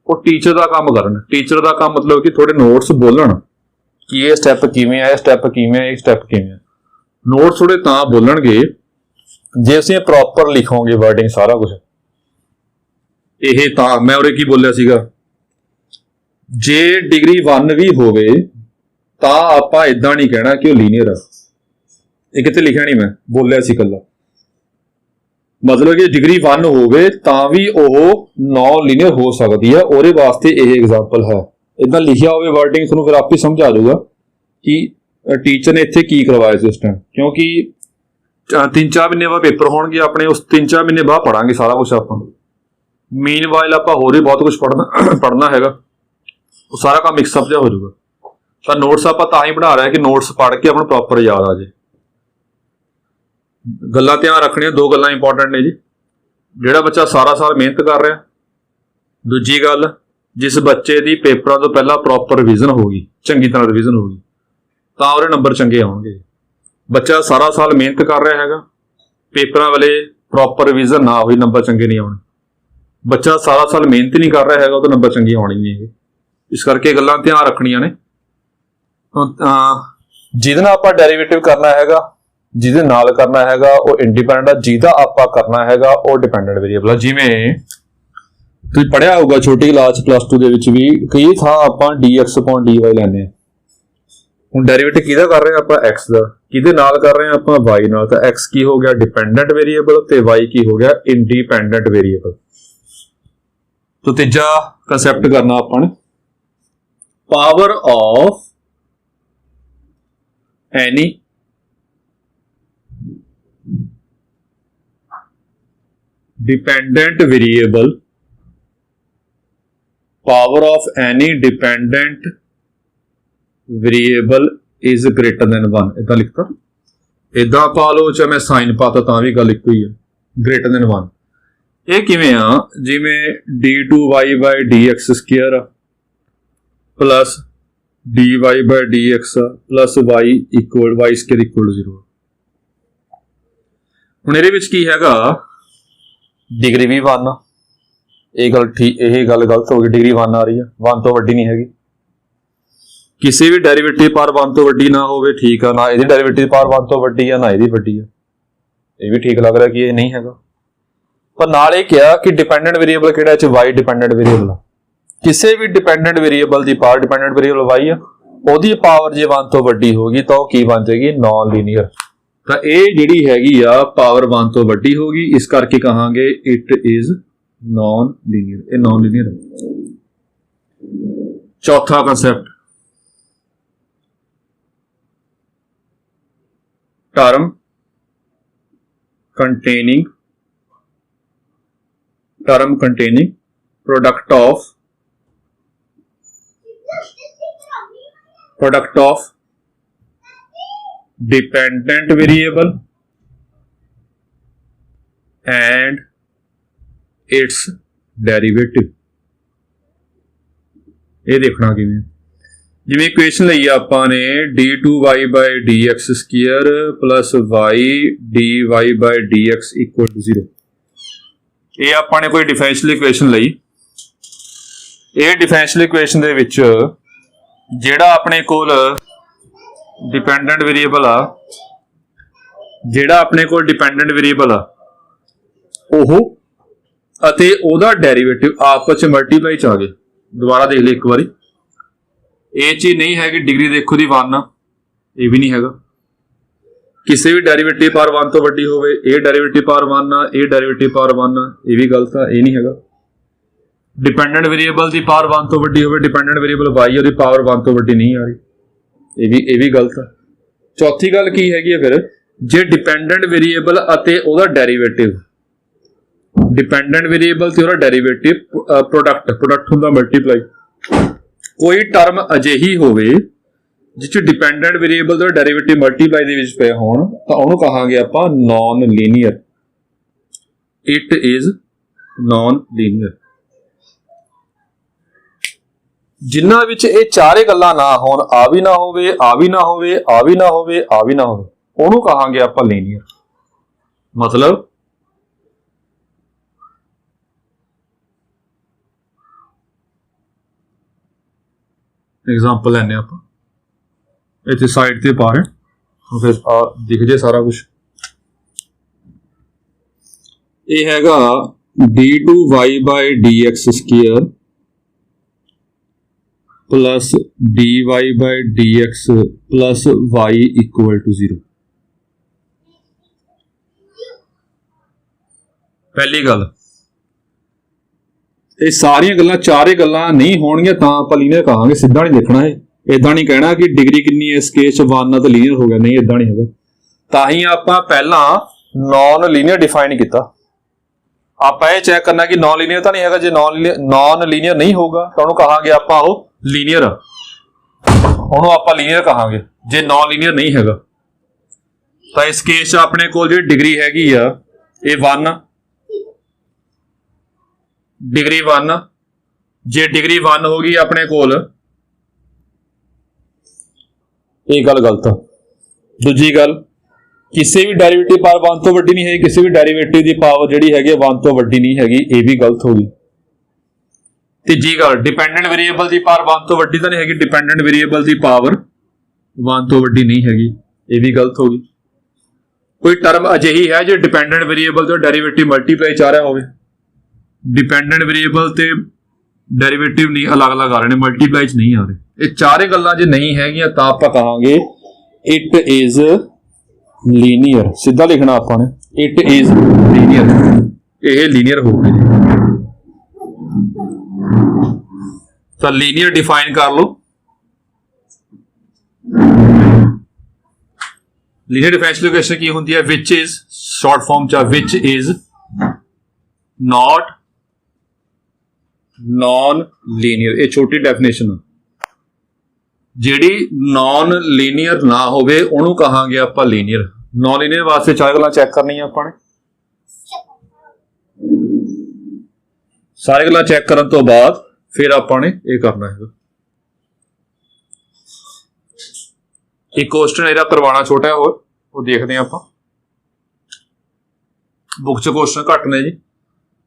वो टीचर का काम करन। टीचर का काम मतलब कि थोड़े नोट्स बोलन कि ये स्टैप किवें है, स्टैप किवें है, स्टैप किवें है। नोट्स थोड़े तां बोलणगे जे असीं प्रॉपर लिखोगे वर्डिंग सारा कुछ। ਇਹ ਤਾਂ मैं उरे की बोलिया सीगा, जे डिग्री 1 भी होवे ਤਾਂ ਆਪਾਂ इदां नहीं कहना कि वो लीनियर है। ये किते लिखिया नहीं, मैं बोलिया सी कल्ला, मतलब कि डिग्री 1 होवे ਤਾਂ भी ਉਹ नॉन लीनियर हो सकती है। ਉਹਦੇ वास्ते ਇਹ एग्जाम्पल है। इदां लिखिया होवे वर्डिंग ਤੁਹਾਨੂੰ फिर आपे समझ आ जाऊगा कि टीचर ने इत्थे की करवाया ਸੀ उस टाइम, क्योंकि 3-4 महीने बाद पेपर होणगे अपने, उस 3-4 महीने बाद पढ़ांगे सारा कुछ आपां। मीनवाइल आपां होर भी बहुत कुछ पढ़ना हैगा, वो सारा काम मिक्सअप जिहा हो जाऊगा। तो नोट्स आपां तां ही पढ़ा रहे हैं कि नोट्स पढ़ के अपने प्रॉपर याद आ जाए। गल्लां ध्यान रखणियां, 2 गल्लां इंपॉर्टेंट ने जी। जिहड़ा बच्चा सारा साल मेहनत कर रहा, दूजी गल जिस बच्चे की पेपरां तो पहला प्रॉपर रिवीजन होगी, चंगी तरह रिवीजन होगी, तां उहदे नंबर चंगे आउणगे। बच्चा सारा साल मेहनत कर रहा हैगा, पेपरां वाले प्रॉपर रिवीजन ना हुई, नंबर चंगे नहीं आने। बच्चा सारा साल मेहनत नहीं कर रहा है तो नंबर चंगे आने नहीं है। इस करके गल्लां ध्यान रखनियां ने। जिहदे नाल आपां डेरिवेटिव करना हैगा ਜਿਹਦੇ ਨਾਲ ਕਰਨਾ ਹੈਗਾ ਉਹ ਇੰਡੀਪੈਂਡੈਂਟ ਆ, ਜਿਹਦਾ ਆਪਾਂ ਕਰਨਾ ਹੈਗਾ ਉਹ ਡਿਪੈਂਡੈਂਟ ਵੇਰੀਏਬਲ ਆ। ਜਿਵੇਂ ਤੁਸੀਂ ਪੜ੍ਹਿਆ ਹੋਊਗਾ ਛੋਟੀ ਕਲਾਸ +2 ਦੇ ਵਿੱਚ ਵੀ ਕਈ ਥਾਂ ਆਪਾਂ dx/dy ਲੈਂਦੇ ਆ। ਹੁਣ ਡੈਰੀਵੇਟਿਵ ਕਿਹਦਾ ਕਰ ਰਹੇ ਆ ਆਪਾਂ? x ਦਾ। ਕਿਹਦੇ ਨਾਲ ਕਰ ਰਹੇ ਆ ਆਪਾਂ? y ਨਾਲ। ਤਾਂ x ਕੀ ਹੋ ਗਿਆ? ਡਿਪੈਂਡੈਂਟ ਵੇਰੀਏਬਲ, ਤੇ y ਕੀ ਹੋ ਗਿਆ? Independent variable. तो तीजा कंसेप्ट करना अपन, power of any dependent variable, power of any dependent variable is greater than 1। इदा लिखता, इदा पा लो, चाहे मैं साइन पाता तां भी गल इक्को ही है, ग्रेटर देन 1। ये किवें आ? जिवें d2y/dx² plus dy/dx plus y equal y² equal 0। हुण इहदे विच की हैगा? डिग्री भी 1 आ। ਇਹ ਗੱਲ ਠੀਕ, ਇਹ ਗੱਲ ਗਲਤ ਹੋ ਗਈ। डिग्री 1 आ रही है, 1 ਤੋਂ ਵੱਡੀ ਨਹੀਂ ਹੈਗੀ। ਕਿਸੇ ਵੀ ਡੈਰੀਵੇਟਿਵ ਪਾਵਰ 1 ਤੋਂ ਵੱਡੀ ਨਾ ਹੋਵੇ, ਠੀਕ ਆ, ਨਾ ਇਹਦੀ ਡੈਰੀਵੇਟਿਵ ਪਾਵਰ 1 ਤੋਂ ਵੱਡੀ ਆ, ਨਾ ਇਹਦੀ ਵੱਡੀ ਆ। ਇਹ ਵੀ ਠੀਕ ਲੱਗ ਰਿਹਾ ਕਿ ਇਹ ਨਹੀਂ ਹੈਗਾ। पर नाल ये क्या कि डिपेंडेंट वेरिएबल किहड़ा च y डिपेंडेंट वेरिएबल आ। किसी भी डिपेंडेंट वेरिएबल की पावर डिपेंडेंट वेरिएबल y आ, ओहदी पावर जे 1 तो वड्डी होगी तो की बन जाएगी? Non linear. तो ये जिहड़ी हैगी आ पावर 1 तो वड्डी होगी, इस करके कहांगे इट इज नॉन लीनियर। ये नॉन लीनियर है। चौथा concept, term containing product of dependent variable and its derivative। ये देखना किवें, जिवें इक्वेशन लई आपां ने d2y/dx² plus y dy/dx equal to 0। ਇਹ ਆਪਾਂ ਨੇ ਕੋਈ ਡਿਫਰੈਂਸ਼ੀਅਲ ਇਕੁਏਸ਼ਨ ਲਈ, ਇਹ ਡਿਫਰੈਂਸ਼ੀਅਲ ਇਕੁਏਸ਼ਨ ਦੇ ਵਿੱਚ ਜਿਹੜਾ ਆਪਣੇ ਕੋਲ ਡਿਪੈਂਡੈਂਟ ਵੇਰੀਏਬਲ ਆ, ਜਿਹੜਾ ਆਪਣੇ ਕੋਲ ਡਿਪੈਂਡੈਂਟ ਵੇਰੀਏਬਲ ਆ ਉਹ ਅਤੇ ਉਹਦਾ ਡੈਰੀਵੇਟਿਵ ਆਪਸ ਚ ਮਲਟੀਪਲਾਈ ਚ ਆ ਗਏ। ਦੁਬਾਰਾ ਦੇਖ ਲਈ ਇੱਕ ਵਾਰੀ, ਇਹ ਚੀਜ਼ ਨਹੀਂ ਹੈ ਕਿ ਡਿਗਰੀ ਦੇਖੋ ਦੀ 1 ਆ, ਇਹ ਵੀ ਨਹੀਂ ਹੈਗਾ। किसी भी डेरिवेटिव पावर 1 तो वड्डी होवे, ये डेरिवेटिव पावर 1 आ, ये डेरिवेटिव पावर 1 आ, ये भी गलत आ, ये नहीं हैगा। डिपेंडेंट वेरिएबल की पावर 1 तो वड्डी होवे, डिपेंडेंट वेरिएबल y और पावर 1 तो वड्डी नहीं आ रही, ये भी गलत आ। चौथी गल की हैगी फिर, जे डिपेंडेंट वेरिएबल अते ओहदा डेरिवेटिव, डिपेंडेंट वेरिएबल ते ओहदा डेरिवेटिव प्रोडक्ट हुंदा मल्टीप्लाई, कोई टर्म अजिही होवे जिस डिपेंडेंट वेरिएबल का डेरिवेटिव मल्टीप्लाई दे विच पे होण तां ओहनूं कहांगे आपां non linear. It is non linear. जिन्हां विच ये चारे गल्लां ना होण, आ भी ना होवे, आ भी ना होवे, आ भी ना होवे, आ भी ना होवे, ओहनूं कहांगे आपां लीनियर। मतलब एग्जांपल लैने आपां, इतने साइड ते पा रहे, फिर दिख जाए सारा कुछ। ये हैगा d2y/dx² plus dy/dx plus y equal to 0। पहली गल, ये सारियां गल्लां चारे गल्लां नहीं होणगियां तां आपां लीनियर कहांगे, सीधा नहीं देखना है। इदा नहीं कहना कि डिग्री कितनी है, इस केस 1 तो लीनियर हो गया, नहीं इदा नहीं है। ताही आपां पहला नॉन लीनियर डिफाइन किया। आपां ये चेक करना कि नॉन लीनियर तो नहीं है, जे नॉन लीनियर नहीं होगा तो उन्होंने कहांगे आपां वो लीनियर, उन्होंने आपां लीनियर कहांगे जे नॉन लीनियर नहीं है। तो इस केस अपने कोल जिहड़ी डिग्री हैगी आ ये 1, डिग्री 1, जे डिग्री 1 होगी अपने कोल, ये गल गलत। दूजी गल, किसी भी डेरिवेटिव पावर 1 तो वड्डी नहीं है, किसी भी डेरिवेटिव की पावर जिहड़ी हैगी 1 तो वड्डी नहीं हैगी, ये भी गलत होगी। तीजी गल, डिपेंडेंट वेरिएबल की पावर 1 तो वड्डी तो नहीं हैगी, डिपेंडेंट वेरिएबल की पावर 1 तो वड्डी नहीं हैगी, ये भी गलत होगी। ਕੋਈ ਟਰਮ ਅਜਿਹੀ ਹੈ ਜੇ ਡਿਪੈਂਡੈਂਟ ਵੇਰੀਏਬਲ ਤੇ ਡੈਰੀਵੇਟਿਵ ਮਲਟੀਪਲਾਈ ਚ ਆ ਰਿਹਾ ਹੋਵੇ। ਡਿਪੈਂਡੈਂਟ ਵੇਰੀਏਬਲ ਤੇ ਡੈਰੀਵੇਟਿਵ ਨਹੀਂ ਅਲੱਗ-ਅਲੱਗ ਆ ਰਹੇ ਨੇ, ਮਲਟੀਪਲਾਈ ਚ ਨਹੀਂ ਆ ਰਹੇ। ਇਹ ਚਾਰੇ ਗੱਲਾਂ ਜੇ ਨਹੀਂ ਹੈਗੀਆਂ ਤਾਂ ਆਪਾਂ ਕਹਾਂਗੇ ਇਟ ਇਜ਼ ਲੀਨੀਅਰ। ਸਿੱਧਾ ਲਿਖਣਾ ਆਪਾਂ ਨੇ, ਇਟ ਇਜ਼ ਲੀਨੀਅਰ, ਇਹ ਲੀਨੀਅਰ ਹੋਊਗੀ। ਤਾਂ ਲੀਨੀਅਰ ਡਿਫਾਈਨ ਕਰ ਲਓ। ਲੀਨੀਅਰ ਡਿਫਰੈਂਸ਼ੀਏਸ਼ਨ ਕੀ ਹੁੰਦੀ ਹੈ? ਵਿਚ ਇਜ਼ ਸ਼ਾਰਟ ਫਾਰਮ ਚ ਵਿਚ ਇਜ਼ ਨਾਟ ਨॉन ਲੀਨੀਅਰ। ਇਹ ਛੋਟੀ ਡੈਫੀਨੇਸ਼ਨ ਹੈ। ਜਿਹੜੀ ਨॉन ਲੀਨੀਅਰ ਨਾ ਹੋਵੇ ਉਹਨੂੰ ਕਹਾਂਗੇ ਆਪਾਂ ਲੀਨੀਅਰ। ਨॉन ਲੀਨੀਅਰ ਵਾਸਤੇ ਚਾਰ ਗੱਲਾਂ ਚੈੱਕ ਕਰਨੀਆਂ ਆਪਾਂ ਨੇ। ਸਾਰੇ ਗੱਲਾਂ ਚੈੱਕ ਕਰਨ ਤੋਂ ਬਾਅਦ ਫਿਰ ਆਪਾਂ ਨੇ ਇਹ ਕਰਨਾ ਹੈ। ਇੱਕ ਕੁਐਸਚਨ ਇਹਦਾ ਕਰਵਾਉਣਾ ਛੋਟਾ ਹੈ, ਉਹ ਦੇਖਦੇ ਹਾਂ ਆਪਾਂ। ਬੁੱਕ 'ਚ ਕੁਐਸਚਨ ਘੱਟ ਨੇ ਜੀ,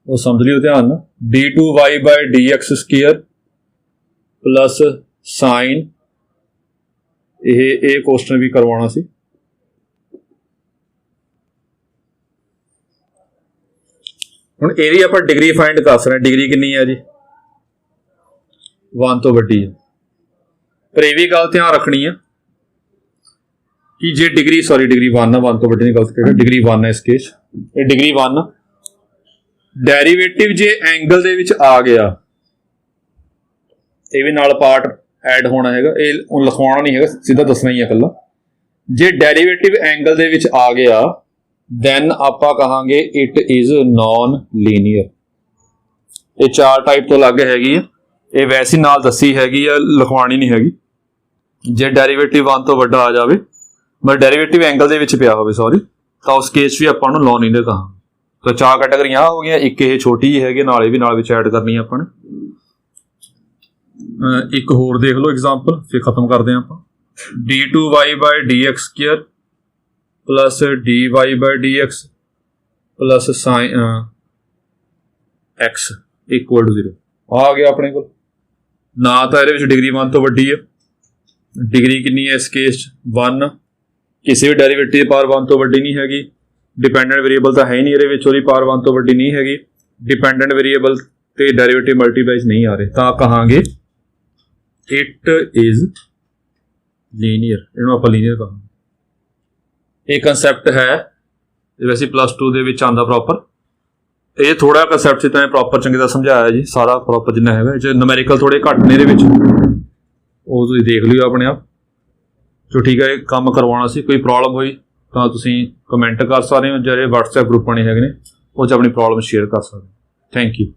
ਉਹ ਸਮਝ ਲਿਓ ਧਿਆਨ ਨਾਲ। d2y/dx² ਪਲੱਸ ਸਾਈਨ ਇਹ ਕੁਐਸਚਨ ਵੀ ਕਰਵਾਉਣਾ ਸੀ। ਹੁਣ ਇਹਦੀ ਆਪਾਂ ਡਿਗਰੀ ਫਾਈਂਡ ਕਰ ਸਕਦੇ ਹਾਂ। ਡਿਗਰੀ ਕਿੰਨੀ ਹੈ ਜੀ? 1 ਤੋਂ ਵੱਡੀ ਹੈ। ਪਰ ਇਹ ਵੀ ਗੱਲ ਧਿਆਨ ਰੱਖਣੀ ਹੈ ਕਿ ਜੇ ਡਿਗਰੀ 1 ਹੈ, 1 ਤੋਂ ਵੱਡੀ ਨਹੀਂ, ਗਲਤ ਕਿਹਾ, ਡਿਗਰੀ 1 ਹੈ ਇਸ ਕੇਸ। ਇਹ ਡਿਗਰੀ 1 ਡੈਰੀਵੇਟਿਵ ਜੇ ਐਂਗਲ ਦੇ ਵਿੱਚ ਆ ਗਿਆ, ਇਹ ਵੀ ਨਾਲ ਪਾਰਟ ਐਡ ਹੋਣਾ ਹੈਗਾ। ਇਹ ਲਿਖਵਾਉਣਾ ਨਹੀਂ ਹੈਗਾ, ਸਿੱਧਾ ਦੱਸਣਾ ਹੀ ਹੈ ਇਕੱਲਾ। ਜੇ ਡੈਰੀਵੇਟਿਵ ਐਂਗਲ ਦੇ ਵਿੱਚ ਆ ਗਿਆ ਦੈਨ ਆਪਾਂ ਕਹਾਂਗੇ ਇਟ ਇਜ਼ ਨॉन ਲੀਨੀਅਰ। ਇਹ ਚਾਰ ਟਾਈਪ ਤੋਂ ਅਲੱਗ ਹੈਗੀ ਆ, ਇਹ ਵੈਸੇ ਨਾਲ ਦੱਸੀ ਹੈਗੀ ਆ, ਲਿਖਵਾਉਣੀ ਨਹੀਂ ਹੈਗੀ। ਜੇ ਡੈਰੀਵੇਟਿਵ 1 ਤੋਂ ਵੱਡਾ ਆ ਜਾਵੇ, ਮਤਲਬ ਡੈਰੀਵੇਟਿਵ ਐਂਗਲ ਦੇ ਵਿੱਚ ਪਿਆ ਹੋਵੇ ਤਾਂ ਉਸ ਕੇਸ ਵੀ ਆਪਾਂ ਨੂੰ ਨॉन ਲੀਨੀਅਰ ਕਹਾਂਗੇ। ਤਾਂ ਚਾਰ ਕੈਟਾਗਰੀਆਂ ਆ ਹੋ ਗਈਆਂ। ਇੱਕ ਇਹ ਛੋਟੀ ਜਿਹੀ ਹੈਗੀ, ਨਾਲ ਇਹ ਵੀ ਨਾਲ ਵਿੱਚ ਐਡ ਕਰਨੀ ਆਪਾਂ ਨੇ। ਇੱਕ ਹੋਰ ਦੇਖ ਲਓ ਐਗਜ਼ਾਮਪਲ, ਫਿਰ ਖਤਮ ਕਰਦੇ ਹਾਂ ਆਪਾਂ। d2y/dx² plus dy/dx plus sine x equal to 0 ਆ ਗਿਆ ਆਪਣੇ ਕੋਲ। ਨਾ ਤਾਂ ਇਹਦੇ ਵਿੱਚ ਡਿਗਰੀ 1 ਤੋਂ ਵੱਡੀ ਹੈ, ਡਿਗਰੀ ਕਿੰਨੀ ਹੈ ਇਸ ਕੇਸ 'ਚ? 1। ਕਿਸੇ ਵੀ ਡੈਰੀਵੇਟਿਵ ਦੀ ਪਾਵਰ 1 ਤੋਂ ਵੱਡੀ ਨਹੀਂ ਹੈਗੀ। ਡਿਪੈਂਡੈਂਟ ਵੇਰੀਏਬਲ ਤਾਂ ਹੈ ਹੀ ਨਹੀਂ ਇਹਦੇ ਵਿੱਚ, ਉਹਦੀ ਪਾਵਰ 1 ਤੋਂ ਵੱਡੀ ਨਹੀਂ ਹੈਗੀ। ਡਿਪੈਂਡੈਂਟ ਵੇਰੀਏਬਲ ਤੇ ਡੈਰੀਵੇਟਿਵ ਮਲਟੀਪਲਾਈਜ਼ ਨਹੀਂ ਆ ਰਹੇ, ਤਾਂ ਕਹਾਂਗੇ ਇਟ ਇਜ਼ ਲੀਨੀਅਰ। ਇਹਨੂੰ ਆਪਾਂ ਲੀਨੀਅਰ ਕਹਾਂਗੇ। ਇਹ ਕਨਸੈਪਟ ਹੈ ਵੈਸੇ +2 ਦੇ ਵਿੱਚ ਆਉਂਦਾ ਪ੍ਰੋਪਰ। ਇਹ ਥੋੜਾ ਕਨਸੈਪਟ ਸੀ ਤਾਂ ਪ੍ਰੋਪਰ ਚੰਗੀ ਤਰ੍ਹਾਂ ਸਮਝਾਇਆ ਜੀ, ਸਾਰਾ ਪ੍ਰੋਪਰ ਜਿੰਨਾ ਹੈਗਾ। ਜੇ ਨਿਊਮੈਰੀਕਲ ਥੋੜੇ ਘੱਟ ਨੇ ਇਹਦੇ ਵਿੱਚ, ਉਹ ਤੁਸੀਂ ਦੇਖ ਲਿਓ ਆਪਣੇ ਆਪ। ਜੋ ਠੀਕ ਹੈ, ਕੰਮ ਕਰਵਾਉਣਾ ਸੀ। ਕੋਈ ਪ੍ਰੋਬਲਮ ਹੋਈ ਤਾਂ ਤੁਸੀਂ ਕਮੈਂਟ ਕਰ ਸਕਦੇ ਹੋ। ਜਿਹੜੇ WhatsApp ਗਰੁੱਪ ਬਣੇ ਹੈਗੇ ਨੇ ਉਹ 'ਚ ਆਪਣੀ ਪ੍ਰੋਬਲਮ ਸ਼ੇਅਰ ਕਰ ਸਕਦੇ ਹੋ। Thank you.